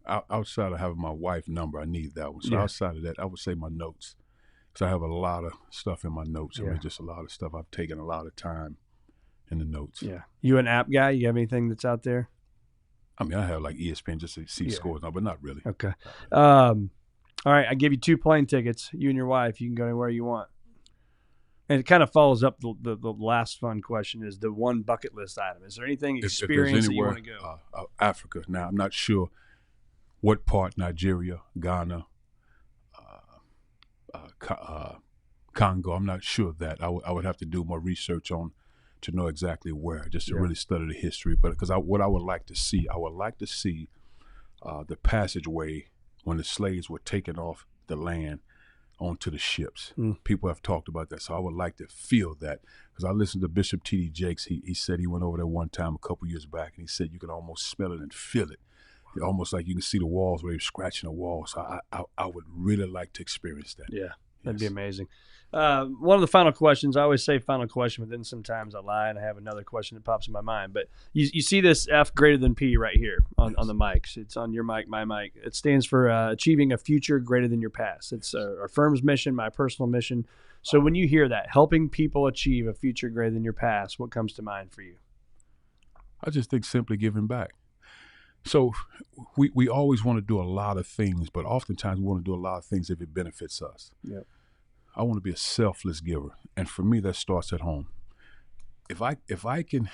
outside of having my wife's number, I need that one. So outside of that, I would say my notes. So I have a lot of stuff in my notes. I mean, just a lot of stuff. I've taken a lot of time in the notes. Yeah. You an app guy? You have anything that's out there? I mean, I have like ESPN just to see scores now, but not really. Okay. All right. I give you 2 plane tickets. You and your wife. You can go anywhere you want. And it kind of follows up the last fun question is the one bucket list item. Is there anything experience that you want to go? Africa. Now, I'm not sure what part, Nigeria, Ghana, Congo. I'm not sure of that. I would have to do more research on to know exactly where, just to really study the history. But because what I would like to see, the passageway when the slaves were taken off the land onto the ships. People have talked about that, so I would like to feel that, because I listened to Bishop T.D. Jakes. He said he went over there one time a couple years back, and he said you can almost smell it and feel it. Almost like you can see the walls where they were scratching the walls. So I would really like to experience that. Yeah, that'd be amazing. One of the final questions, I always say final question, but then sometimes I lie and I have another question that pops in my mind. But you see this F greater than P right here on the mics. It's on your mic, my mic. It stands for achieving a future greater than your past. It's our firm's mission, my personal mission. So when you hear that, helping people achieve a future greater than your past, what comes to mind for you? I just think simply giving back. So we always want to do a lot of things, but oftentimes we want to do a lot of things if it benefits us. Yep. I want to be a selfless giver, and for me, that starts at home. If I could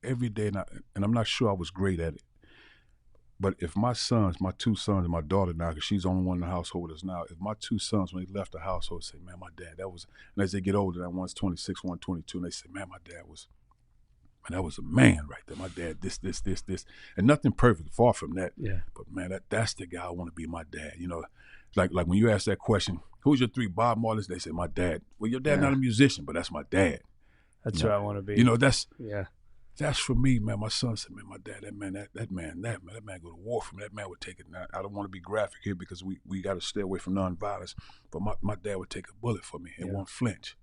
every day, and I'm not sure I was great at it, but if my two sons, and my daughter now, because she's the only one in the household with us now, if my two sons, when they left the household, say, man, my dad, that was, and as they get older, that one's 26, one 22, and they say, man, my dad was, man, that was a man right there. My dad, this, and nothing perfect, far from that. Yeah. But man, that's the guy I want to be, my dad. You know, like when you ask that question, who's your three Bob Marleys? They say my dad. Well, your dad not a musician, but that's my dad. That's who I want to be. You know, that's for me, man. My son said, man, my dad, that man go to war for me. That man would take it. Now, I don't want to be graphic here because we got to stay away from nonviolence. But my dad would take a bullet for me and won't flinch.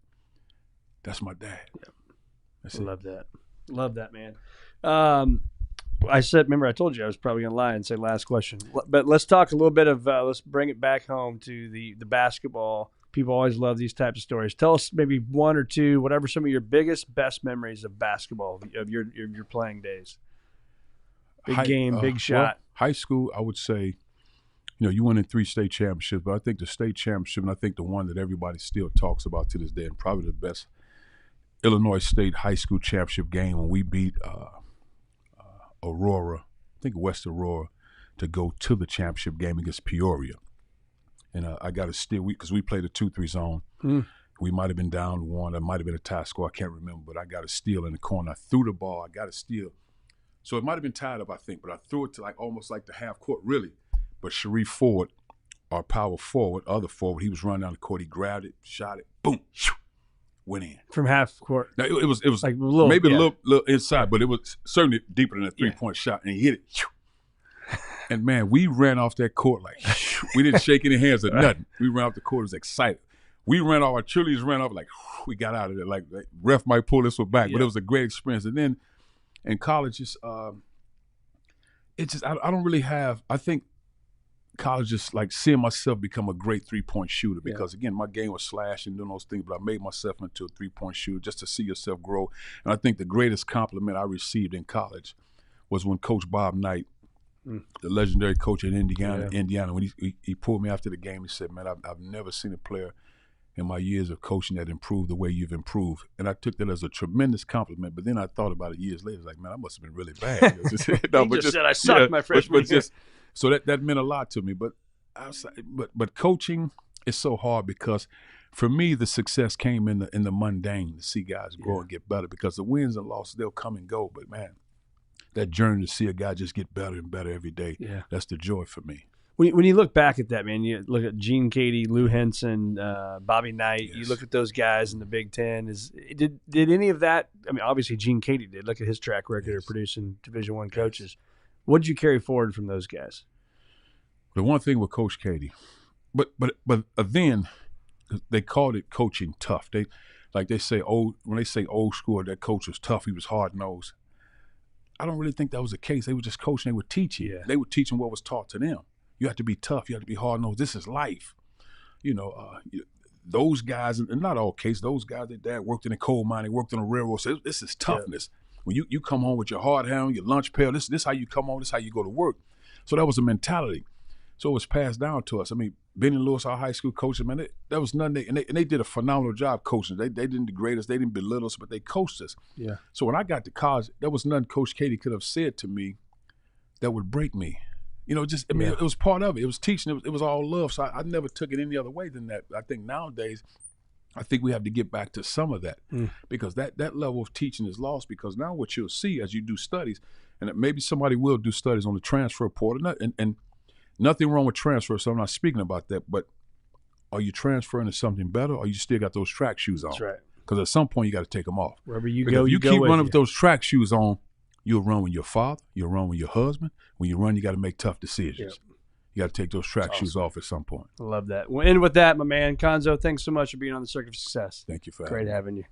That's my dad. Yep. Love that, man. I told you I was probably going to lie and say last question. But let's talk a little bit of, let's bring it back home to the basketball. People always love these types of stories. Tell us maybe one or two, whatever some of your biggest, best memories of basketball, of your playing days. Big shot. Well, high school, I would say, you won in 3 state championships, but I think the state championship, and I think the one that everybody still talks about to this day, and probably the best Illinois State high school championship game when we beat Aurora, I think West Aurora, to go to the championship game against Peoria. And I got a steal because we played a 2-3 zone. We might have been down 1. It might have been a tie score. I can't remember, but I got a steal in the corner. I threw the ball. I got a steal. So it might have been tied up, I think, but I threw it to almost like the half court, really. But Sharif Ford, our power forward, other forward, he was running down the court. He grabbed it, shot it, boom, went in from half court. Now it was like a little inside, but it was certainly deeper than a 3-point shot, and he hit it. And man, we ran off that court like we didn't shake any hands or nothing. We ran off the court, was excited. We ran off, our cheerleaders ran off like we got out of there. Like ref might pull this one back, but it was a great experience. And then in college, I don't really have. I think college is like seeing myself become a great 3-point shooter because again, my game was slashing, doing those things, but I made myself into a 3-point shooter just to see yourself grow. And I think the greatest compliment I received in college was when Coach Bob Knight, the legendary coach in Indiana, when he pulled me after the game, he said, man, I've never seen a player in my years of coaching that improved the way you've improved. And I took that as a tremendous compliment, but then I thought about it years later, like, man, I must have been really bad. He just said I sucked my freshman year. So that meant a lot to me. But coaching is so hard because for me, the success came in the mundane, to see guys grow and get better, because the wins and losses, they'll come and go. But man, that journey to see a guy just get better and better every day, that's the joy for me. When you look back at that, man, you look at Gene Cady, Lou Henson, Bobby Knight, you look at those guys in the Big Ten. Did any of that, I mean, obviously Gene Cady did. Look at his track record of producing Division I coaches. What did you carry forward from those guys? The one thing with Coach Cady, but then they called it coaching tough. When they say old school, that coach was tough, he was hard-nosed. I don't really think that was the case. They were just coaching. They were teaching. Yeah. They were teaching what was taught to them. You have to be tough. You have to be hard-nosed. This is life. Those guys, and not all cases, those guys, their dad worked in a coal mine, they worked on a railroad. So this is toughness. Yeah. When you come home with your hard hand, your lunch pail, this how you come home, this how you go to work. So that was a mentality. So it was passed down to us. I mean, Benny Lewis, our high school coach, man, that was nothing. And they did a phenomenal job coaching. They didn't degrade us, they didn't belittle us, but they coached us. Yeah. So when I got to college, there was nothing Coach Cady could have said to me that would break me. It was part of it. It was teaching. It was all love. So I never took it any other way than that. I think nowadays, we have to get back to some of that because that level of teaching is lost, because now what you'll see as you do studies, and maybe somebody will do studies on the transfer portal, and Nothing wrong with transfer, so I'm not speaking about that. But are you transferring to something better, or you still got those track shoes on? That's right. Because at some point you got to take them off. Wherever you Because go, if you go keep with running you. with those track shoes on, you'll run with your father. You'll run with your husband. When you run, you got to make tough decisions. Yep. You got to take those track shoes off at some point. I love that. Well, and with that, my man, Cuonzo, thanks so much for being on the Circuit of Success. Thank you for Great having me. having you.